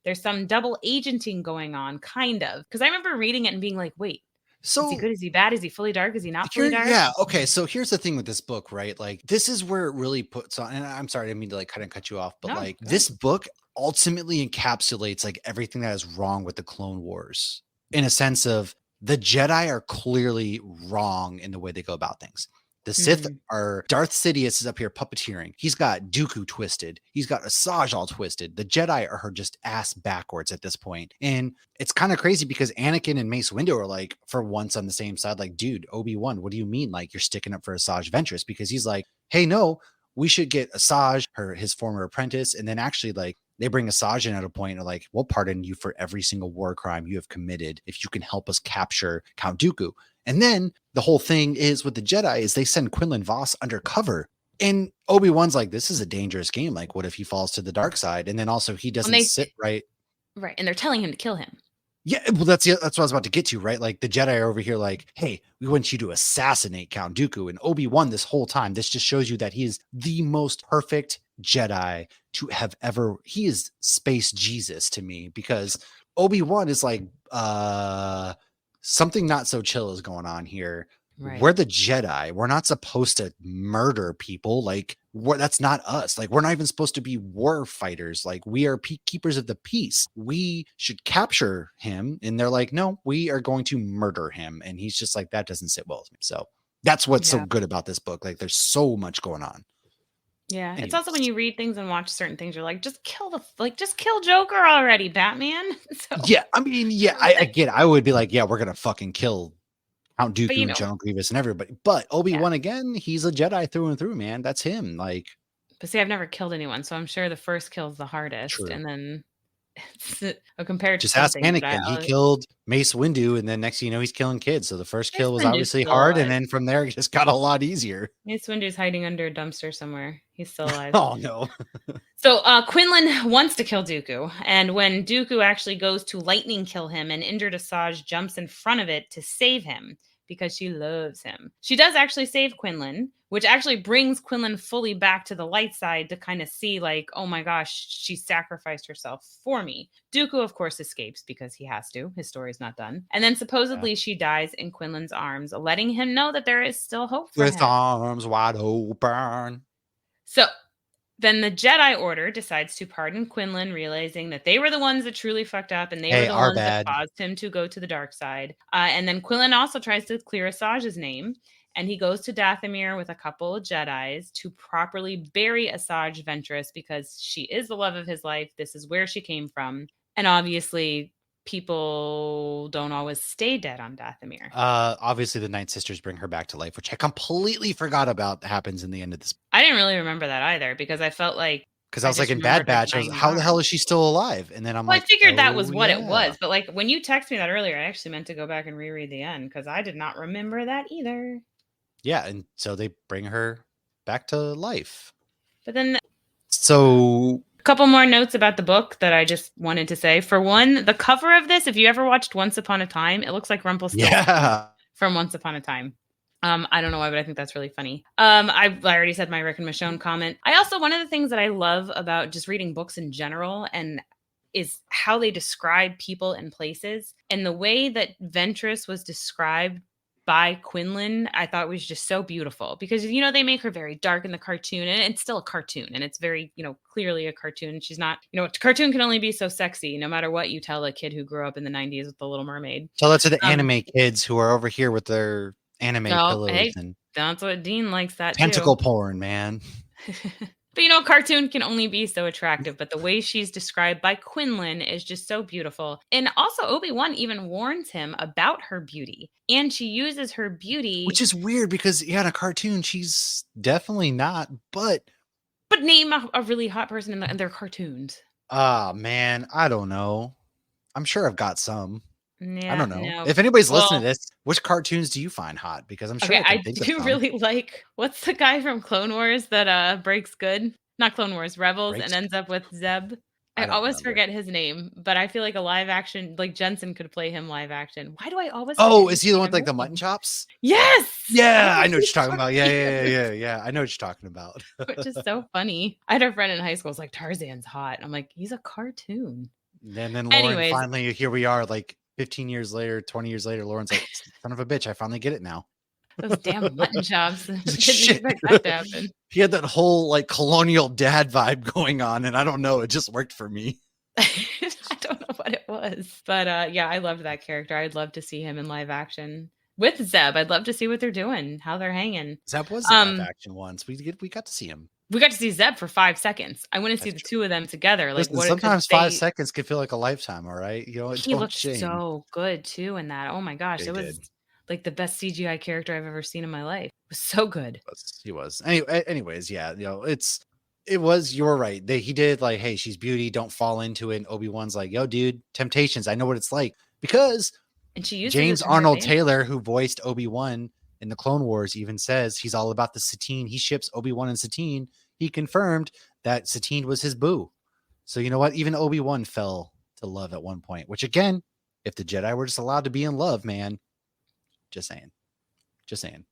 There's some double agenting going on, kind of. Because I remember reading it and being like, wait, so is he good? Is he bad? Is he fully dark? Is he not fully dark? Yeah. Okay. So here's the thing with this book, right? Like, this is where it really puts on, and I'm sorry, I didn't mean to like kind of cut you off, but this book ultimately encapsulates like everything that is wrong with the Clone Wars in a sense of the Jedi are clearly wrong in the way they go about things. The Sith are, Darth Sidious is up here puppeteering. He's got Dooku twisted. He's got Asaaj all twisted. The Jedi are just ass backwards at this point. And it's kind of crazy because Anakin and Mace Windu are like, for once on the same side, like, dude, Obi-Wan, what do you mean? Like, you're sticking up for Asaaj Ventress? Because he's like, hey, no, we should get Asaaj, his former apprentice. And then actually like, they bring Asaaj in at a point and like, we'll pardon you for every single war crime you have committed if you can help us capture Count Dooku. And then the whole thing is with the Jedi is they send Quinlan Vos undercover. And Obi-Wan's like, this is a dangerous game. Like, what if he falls to the dark side? And then also he doesn't sit right. Right. And they're telling him to kill him. Yeah, well, that's what I was about to get to, right? Like the Jedi are over here like, hey, we want you to assassinate Count Dooku. And Obi-Wan this whole time, this just shows you that he is the most perfect Jedi to have ever, he is space Jesus to me, because Obi-Wan is like, something not so chill is going on here. Right. We're the Jedi. We're not supposed to murder people. Like, that's not us. Like, we're not even supposed to be war fighters. Like, we are keepers of the peace. We should capture him. And they're like, no, we are going to murder him. And he's just like, that doesn't sit well with me. So that's what's so good about this book. Like, there's so much going on. Yeah. Anyways. It's also when you read things and watch certain things, you're like, just kill Joker already, Batman. So, yeah. I mean, yeah, I get it. I would be like, yeah, we're going to fucking kill Count Dooku, General Grievous, and everybody. But Obi-Wan, again, he's a Jedi through and through, man. That's him. Like, but see, I've never killed anyone, so I'm sure the first kill's the hardest. True. And then compared to just ask Anakin. He killed Mace Windu, and then next thing you know, he's killing kids. So the first kill was obviously hard, and then from there, it just got a lot easier. Mace Windu's hiding under a dumpster somewhere. He's still alive. Oh no. So Quinlan wants to kill Dooku, and when Dooku actually goes to lightning kill him, and injured Asaaj jumps in front of it to save him because she loves him. She does actually save Quinlan, which actually brings Quinlan fully back to the light side to kind of see like, oh my gosh, she sacrificed herself for me. Dooku, of course, escapes because he has to. His story's not done. And then supposedly she dies in Quinlan's arms, letting him know that there is still hope for him. With arms wide open. So Then the Jedi Order decides to pardon Quinlan, realizing that they were the ones that truly fucked up and they were Hey, the our ones that bad. caused him to go to the dark side. And then Quinlan also tries to clear Asaaj's name, and he goes to Dathomir with a couple of Jedis to properly bury Asaaj Ventress because she is the love of his life. This is where she came from. And obviously, people don't always stay dead on Dathomir. Obviously the Night Sisters bring her back to life, which I completely forgot about happens in the end of this. I didn't really remember that either because I felt like Because I was like just in Bad remembered her Batch, I was like, dying how the hell young. is she still alive? And then I'm Well, I like, figured that was oh what it yeah. was, but, like, when you texted me that earlier, I actually meant to go back and reread the end because I did not remember that either. Yeah, and so they bring her back to life. But then So a couple more notes about the book that I just wanted to say. For one, the cover of this, if you ever watched Once Upon a Time, it looks like Rumpelstiltskin yeah. from Once Upon a Time. I don't know why, but I think that's really funny. I already said my Rick and Michonne comment. I also, one of the things that I love about just reading books in general and is how they describe people and places. And the way that Ventress was described by Quinlan, I thought was just so beautiful because, you know, they make her very dark in the cartoon and it's still a cartoon and it's very, you know, clearly a cartoon. She's not, you know, a cartoon can only be so sexy no matter what you tell a kid who grew up in the 90s with The Little Mermaid. Tell that to the anime kids who are over here with their anime Oh, pillows hey, and that's what Dean likes that tentacle too. porn, man. But you know, cartoon can only be so attractive, but the way she's described by Quinlan is just so beautiful. And also Obi-Wan even warns him about her beauty. And she uses her beauty. Which is weird because yeah, in a cartoon, she's definitely not, but name a really hot person in their cartoons. Man, I don't know. I'm sure I've got some. I Yeah, don't know. no. If anybody's listening Well, to this, which cartoons do you find hot? Because I'm sure okay, I can I think of do some. really like what's the guy from Clone Wars that breaks good? Not Clone Wars, Rebels and Breaks. ends up with Zeb. I I don't always remember. forget his name, but I feel like a live action, like Jensen could play him live action. Why do I always forget Oh, his is he the one damn with like the mutton name? chops? Yes! I Yeah, don't I know know who what you're talking the fuck about. Yeah, he yeah, is, yeah, yeah, yeah. I know what you're talking about. which is so funny. I had a friend in high school was like, Tarzan's hot. I'm like, he's a cartoon. And then Lauren, Anyways, finally, here we are, like 15 years later, 20 years later. Lauren's like, son of a bitch, I finally get it now. those damn mutton chops. He's like, Didn't shit. expect that to happen. He had that whole like colonial dad vibe going on, and I don't know, it just worked for me. I don't know what it was. But yeah, I loved that character. I'd love to see him in live action with Zeb. I'd love to see what they're doing, how they're hanging. Zeb was in live action once. We got to see him. We got to see Zeb for 5 seconds. I want to see That's the true. two of them together. Like Listen, what it could sometimes 5 seconds can feel like a lifetime. All right, you know, he don't looked shame. so good too in that. Oh my gosh, He it was did. like the best CGI character I've ever seen in my life. It was so good. He was. Anyways, yeah, you know, it was. You're right. He did like, hey, she's beauty. Don't fall into it. And Obi-Wan's like, yo, dude, Temptations. I know what it's like because And she uses it James to her Arnold advantage. Taylor, who voiced Obi-Wan in the Clone Wars, even says he's all about the Satine. He ships Obi-Wan and Satine. He confirmed that Satine was his boo. So you know what? Even Obi-Wan fell to love at one point, which again, if the Jedi were just allowed to be in love, man, just saying. Just saying.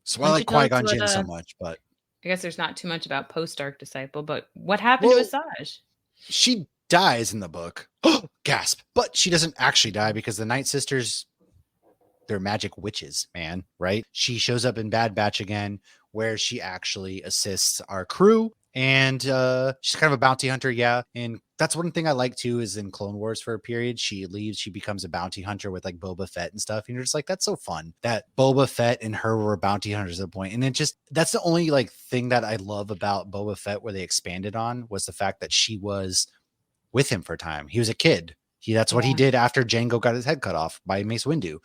So I Don't you like tell us Qui-Gon what Jinn so much, but I guess there's not too much about post Dark Disciple, but what happened to well, Asaaj? she dies in the book. Gasp. But she doesn't actually die because the Night Sisters, they're magic witches, man, right? She shows up in Bad Batch again, where she actually assists our crew. And she's kind of a bounty hunter, yeah. And that's one thing I like too is in Clone Wars for a period, she leaves, she becomes a bounty hunter with like Boba Fett and stuff. And you're just like, that's so fun that Boba Fett and her were bounty hunters at a point. And it just, that's the only like thing that I love about Boba Fett where they expanded on was the fact that she was with him for a time. He was a kid. That's what he Yeah. did after Django got his head cut off by Mace Windu.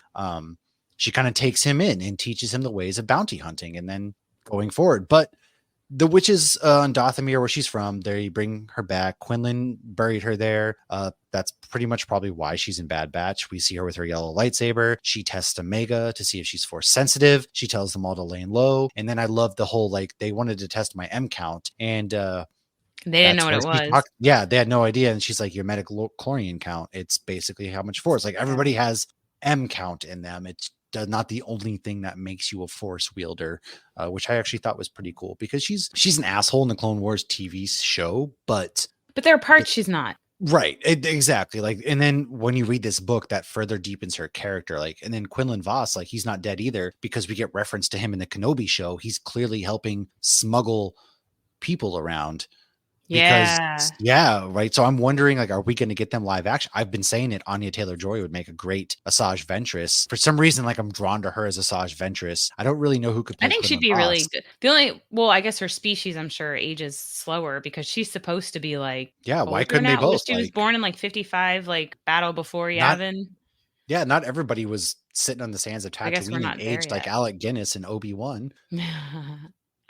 She kind of takes him in and teaches him the ways of bounty hunting and then going forward. But the witches on Dathomir, where she's from, they bring her back. Quinlan buried her there. That's pretty much probably why she's in Bad Batch. We see her with her yellow lightsaber. She tests Omega to see if she's force sensitive. She tells them all to lay low. And then I love the whole, like, they wanted to test my M count. And They didn't know what it was. yeah, they had no idea. And she's like, your metachlorian count. It's basically how much force. Like everybody has M count in them. It's not the only thing that makes you a force wielder, which I actually thought was pretty cool because she's an asshole in the Clone Wars TV show, but there are parts she's not. Right. Exactly. Like, and then when you read this book, that further deepens her character. Like, and then Quinlan Vos, like, he's not dead either because we get reference to him in the Kenobi show. He's clearly helping smuggle people around. because Yeah. yeah, right. So I'm wondering, like, are we going to get them live action? I've been saying it. Anya Taylor-Joy would make a great Asaaj Ventress. For some reason, like, I'm drawn to her as Asaaj Ventress. I don't really know who could I play think she'd Quinlan be really Vos. good. The only well, I guess her species, I'm sure, ages slower because she's supposed to be, like, Yeah, why older couldn't they now. both? She was Like, born in, like, 55, like, battle before not Yavin. yeah, not everybody was sitting on the sands of I guess we're Tatooine and not there aged like yet. Alec Guinness and Obi-Wan.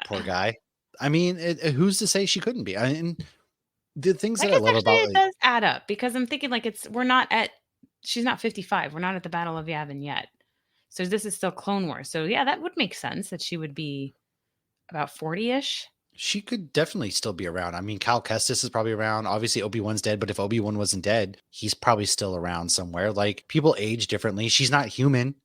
Poor guy. I mean, who's to say she couldn't be? I mean, the things I that I guess love actually about, it like, does add up because I'm thinking, like, we're not at she's not 55. We're not at the Battle of Yavin yet. So this is still Clone Wars. So yeah, that would make sense that she would be about 40-ish. she could definitely still be around. I mean, Cal Kestis is probably around. Obviously, Obi-Wan's dead, but if Obi-Wan wasn't dead, he's probably still around somewhere. Like, people age differently. She's not human,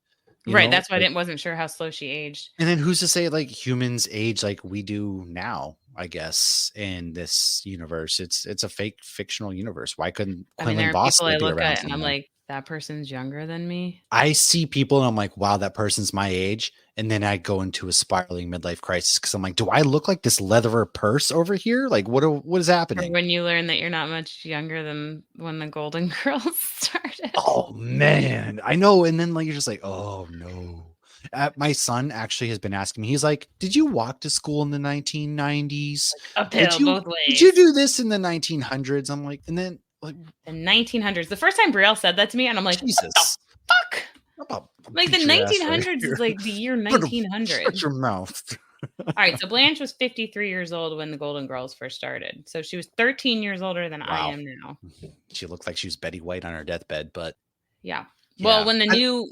you Right. know? That's why I Like, didn't wasn't sure how slow she aged. and then who's to say, like, humans age like we do now, I guess, in this universe. It's a fake fictional universe. Why couldn't I mean, there Quinlan are Vos people still I be look around at and I'm somewhere? like, that person's younger than me. I see people and I'm like, wow, that person's my age. And then I go into a spiraling midlife crisis because I'm like, do I look like this leather purse over here? Like, what is Or happening? when you learn that you're not much younger than when the Golden Girls started. Oh man, I know. And then, like, you're just like, oh no. My son actually has been asking me. He's like, "Did you walk to school in the 1990s? Did Uphill you both did you ways. do this in the 1900s?" I'm like, and then like, The 1900s. The first time Brielle said that to me, and I'm like, what the Jesus, fuck? I'll Like the beat your ass right 1900s is here. like the year Shut 1900. your mouth. All right, so Blanche was 53 years old when the Golden Girls first started. So she was 13 years older than I Wow, am now. she looked like she was Betty White on her deathbed, but Yeah. Well, yeah. when the new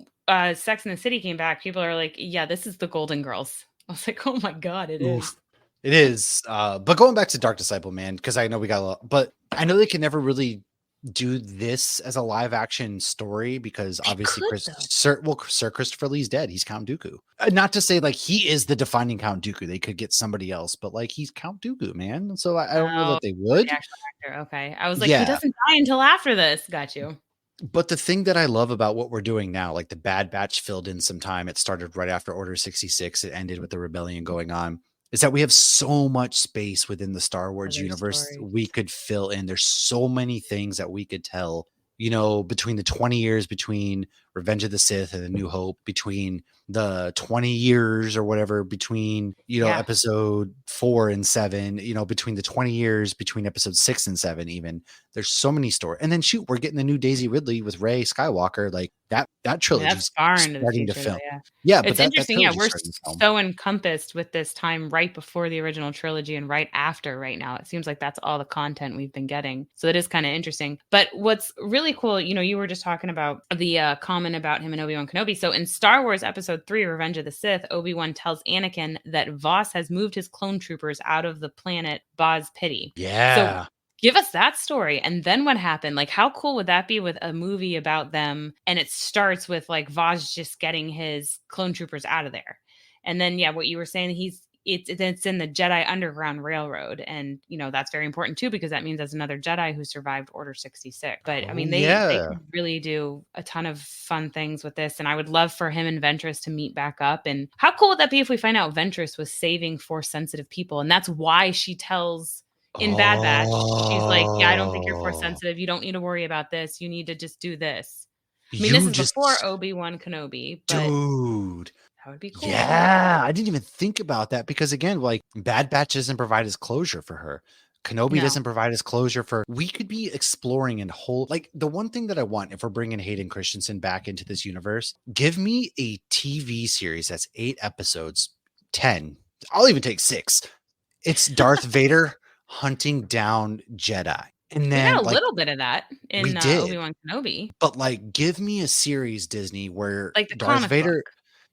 Sex and the City came back, people are like, yeah, this is the Golden Girls. I was like, oh my God, it Oof. is. It is. But going back to Dark Disciple, man, because I know we got a lot, but I know they can never really do this as a live action story because They obviously could though. Sir Christopher Lee's dead. He's Count Dooku. Not to say like he is the defining Count Dooku. They could get somebody else, but like he's Count Dooku, man. So I don't know Oh, that they for the would. actual actor. Okay. I was like, he Yeah. doesn't die until after this. Got you. But the thing that I love about what we're doing now, like the Bad Batch filled in some time. It started right after Order 66. It ended with the rebellion going on. Is that we have so much space within the Star Wars Other universe stories. we could fill in. There's so many things that we could tell, you know, between the 20 years between Revenge of the Sith and A New Hope, between the 20 years or whatever between, you know, Yeah. episode 4 and 7, you know, between the 20 years between episode 6 and 7 even. There's so many stories. And then shoot, we're getting the new Daisy Ridley with Rey Skywalker. Like that I mean, that's trilogy's far into the starting to future, though. film. Yeah. Yeah, but It's that interesting. Yeah. trilogy's We're starting to film. so encompassed with this time right before the original trilogy and right after right now. It seems like that's all the content we've been getting. So it is kind of interesting. But what's really cool, you know, you were just talking about the comment about him and Obi-Wan Kenobi. So in Star Wars Episode 3, Revenge of the Sith, Obi-Wan tells Anakin that Voss has moved his clone troopers out of the planet Boz Pity. So Yeah. give us that story. And then what happened? Like, how cool would that be with a movie about them? And it starts with like Voz just getting his clone troopers out of there. And then, yeah, what you were saying, it's in the Jedi Underground Railroad. And, you know, that's very important too, because that means there's another Jedi who survived Order 66. But I Oh mean, they yeah. could really do a ton of fun things with this. And I would love for him and Ventress to meet back up. And how cool would that be if we find out Ventress was saving force sensitive people? And that's why she tells in Bad Batch, she's like, "Yeah, I don't think you're force Oh, sensitive. You don't need to worry about this. You need to just do this." I mean, this you is before just Obi-Wan Kenobi, but dude. that would be cool. Yeah, I didn't even think about that because again, like Bad Batch doesn't provide us closure for her. Kenobi No. doesn't provide us closure for. We could be exploring and whole like the one thing that I want if we're bringing Hayden Christensen back into this universe, give me a TV series that's 8 episodes, 10. I'll even take 6. It's Darth Vader hunting down Jedi, and We got then a like little bit of that we in did, Obi-Wan Kenobi, but like give me a series Disney where like the Darth comic book. Vader.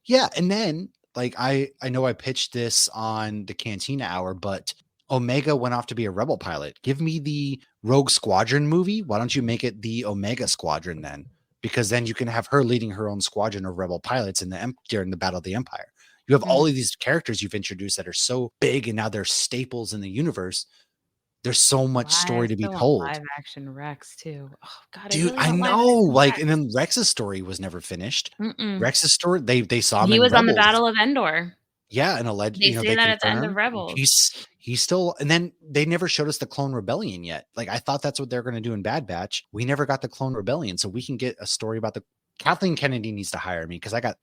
Yeah, and then like I know I pitched this on the Cantina Hour, but Omega went off to be a rebel pilot. Give me the Rogue Squadron movie. Why don't you make it the Omega Squadron then? Because then you can have her leading her own squadron of rebel pilots in the during the Battle of the Empire. You have all Mm. of these characters you've introduced that are so big and now they're staples in the universe. There's so much I story to be still want told. live action Rex too. Oh God, I Dude, really I want live know, action like, Rex. and then Rex's story was never finished. Mm-mm. Rex's story, they saw him He in was on the Rebels. Battle of Endor. Yeah, and They say they that at the end of confirmed Rebels. He's still, and then they never showed us the Clone Rebellion yet. Like, I thought that's what they're going to do in Bad Batch. We never got the Clone Rebellion. So we can get a story about the Kathleen Kennedy needs to hire me because I got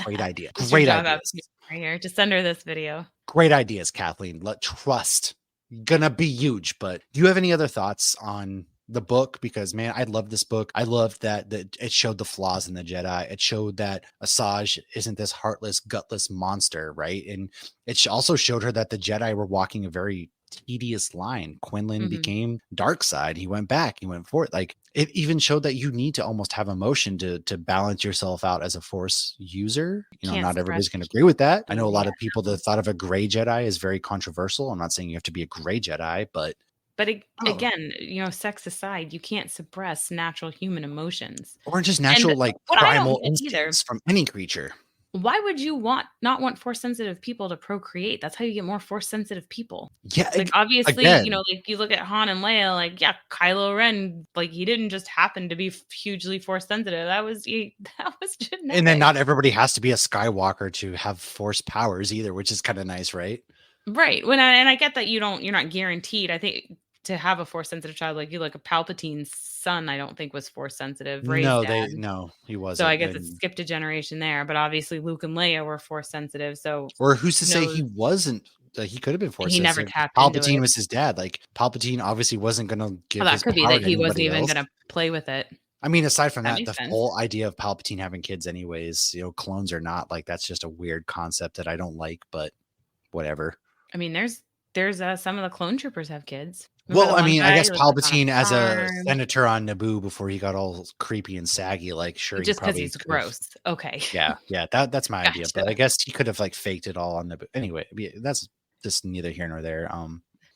great idea. It's Great your job ideas. right here, just under this video. Great ideas, Kathleen. Let trust. Gonna be huge. But do you have any other thoughts on the book? Because man, I love this book. I loved that it showed the flaws in the Jedi. It showed that Asaaj isn't this heartless, gutless monster, right? And it also showed her that the Jedi were walking a very tedious line. Quinlan became dark side. He went back. He went forth. Like, it even showed that you need to almost have emotion to balance yourself out as a Force user. You know, not everybody's going to agree with that. I know a lot of people, the thought of a gray Jedi is very controversial. I'm not saying you have to be a gray Jedi, but again, you know, sex aside, you can't suppress natural human emotions or just natural, like primal instincts from any creature. Why would you not want Force sensitive people to procreate? That's how you get more Force sensitive people. Yeah, like obviously, you know, like you look at Han and Leia, like Kylo Ren, like he didn't just happen to be hugely Force sensitive. That was genetic. And then not everybody has to be a Skywalker to have Force powers either, which is kind of nice, right? Right. And I get that you're not guaranteed. I think to have a Force sensitive child like you, like a Palpatine's son, I don't think was Force sensitive. No, he wasn't. So I guess it skipped a generation there. But obviously, Luke and Leia were Force sensitive. So, or who's to say he wasn't? He could have been Force sensitive. He never tapped Palpatine into it. Was his dad. Like, Palpatine obviously wasn't going to give. That could be that he wasn't even going to play with it. I mean, aside from that, the whole idea of Palpatine having kids, anyways, you know, clones or not, like that's just a weird concept that I don't like. But whatever. I mean, there's some of the clone troopers have kids. Well, I mean, I guess Palpatine as a senator on Naboo before he got all creepy and saggy, like sure, just because he's gross. Okay. Yeah, that's my idea. But I guess he could have like faked it all on Naboo. Anyway, that's just neither here nor there.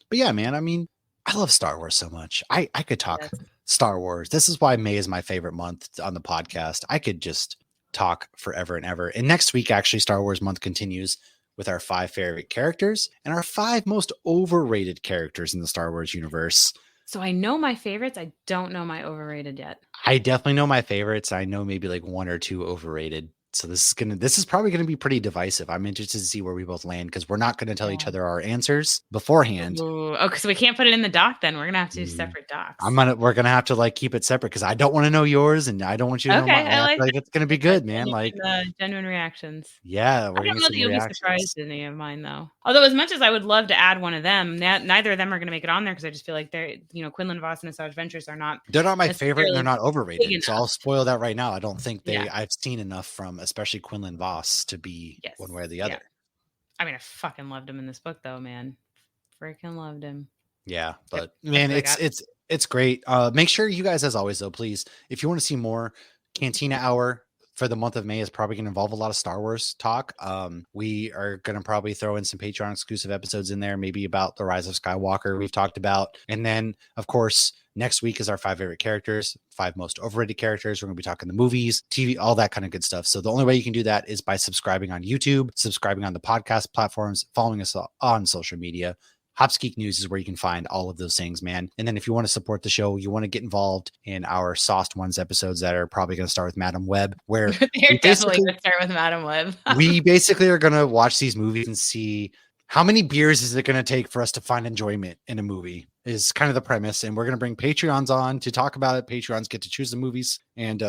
But yeah, man, I mean, I love Star Wars so much. I could talk Star Wars. This is why May is my favorite month on the podcast. I could just talk forever and ever. And next week, actually, Star Wars month continues with our 5 favorite characters and our 5 most overrated characters in the Star Wars universe. So I know my favorites. I don't know my overrated yet. I definitely know my favorites. I know maybe like 1 or 2 overrated. So this is probably going to be pretty divisive. I'm interested to see where we both land because we're not going to tell each other our answers beforehand. Okay, so we can't put it in the doc then. We're going to have to do separate docs. We're going to have to like keep it separate because I don't want to know yours and I don't want you to know mine. I like it's going to be good, man. Like genuine reactions. Yeah, we're going to know that you'll be surprised in any of mine though. Although as much as I would love to add one of them, neither of them are going to make it on there because I just feel like they're, you know, Quinlan Vos and Asaaj Ventress are not. They're not my favorite and they're not overrated. So I'll spoil that right now. I don't think I've seen enough from especially Quinlan Vos to be one way or the other. Yeah. I mean, I fucking loved him in this book though, man. Freaking loved him. Yeah, but man, it's great. Make sure you guys, as always though, please, if you want to see more, Cantina Hour for the month of May is probably going to involve a lot of Star Wars talk. We are going to probably throw in some Patreon exclusive episodes in there, maybe about the Rise of Skywalker we've talked about. And then of course, next week is our 5 favorite characters, 5 most overrated characters. We're going to be talking the movies, TV, all that kind of good stuff. So the only way you can do that is by subscribing on YouTube, subscribing on the podcast platforms, following us on social media. Hops Geek News is where you can find all of those things, man. And then if you want to support the show, you want to get involved in our Sauced Ones episodes that are probably going to start with Madam Web, where they're definitely going to start with Madam Web. We basically are going to watch these movies and see how many beers is it going to take for us to find enjoyment in a movie is kind of the premise. And we're going to bring Patreons on to talk about it. Patreons get to choose the movies and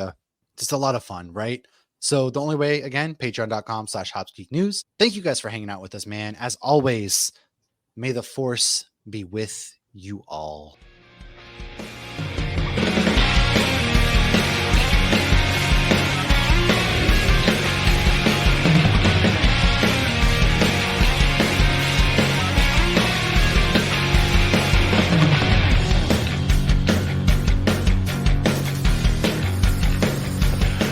just a lot of fun, right? So the only way, again, patreon.com/HopsGeekNews. Thank you guys for hanging out with us, man. As always, may the Force be with you all.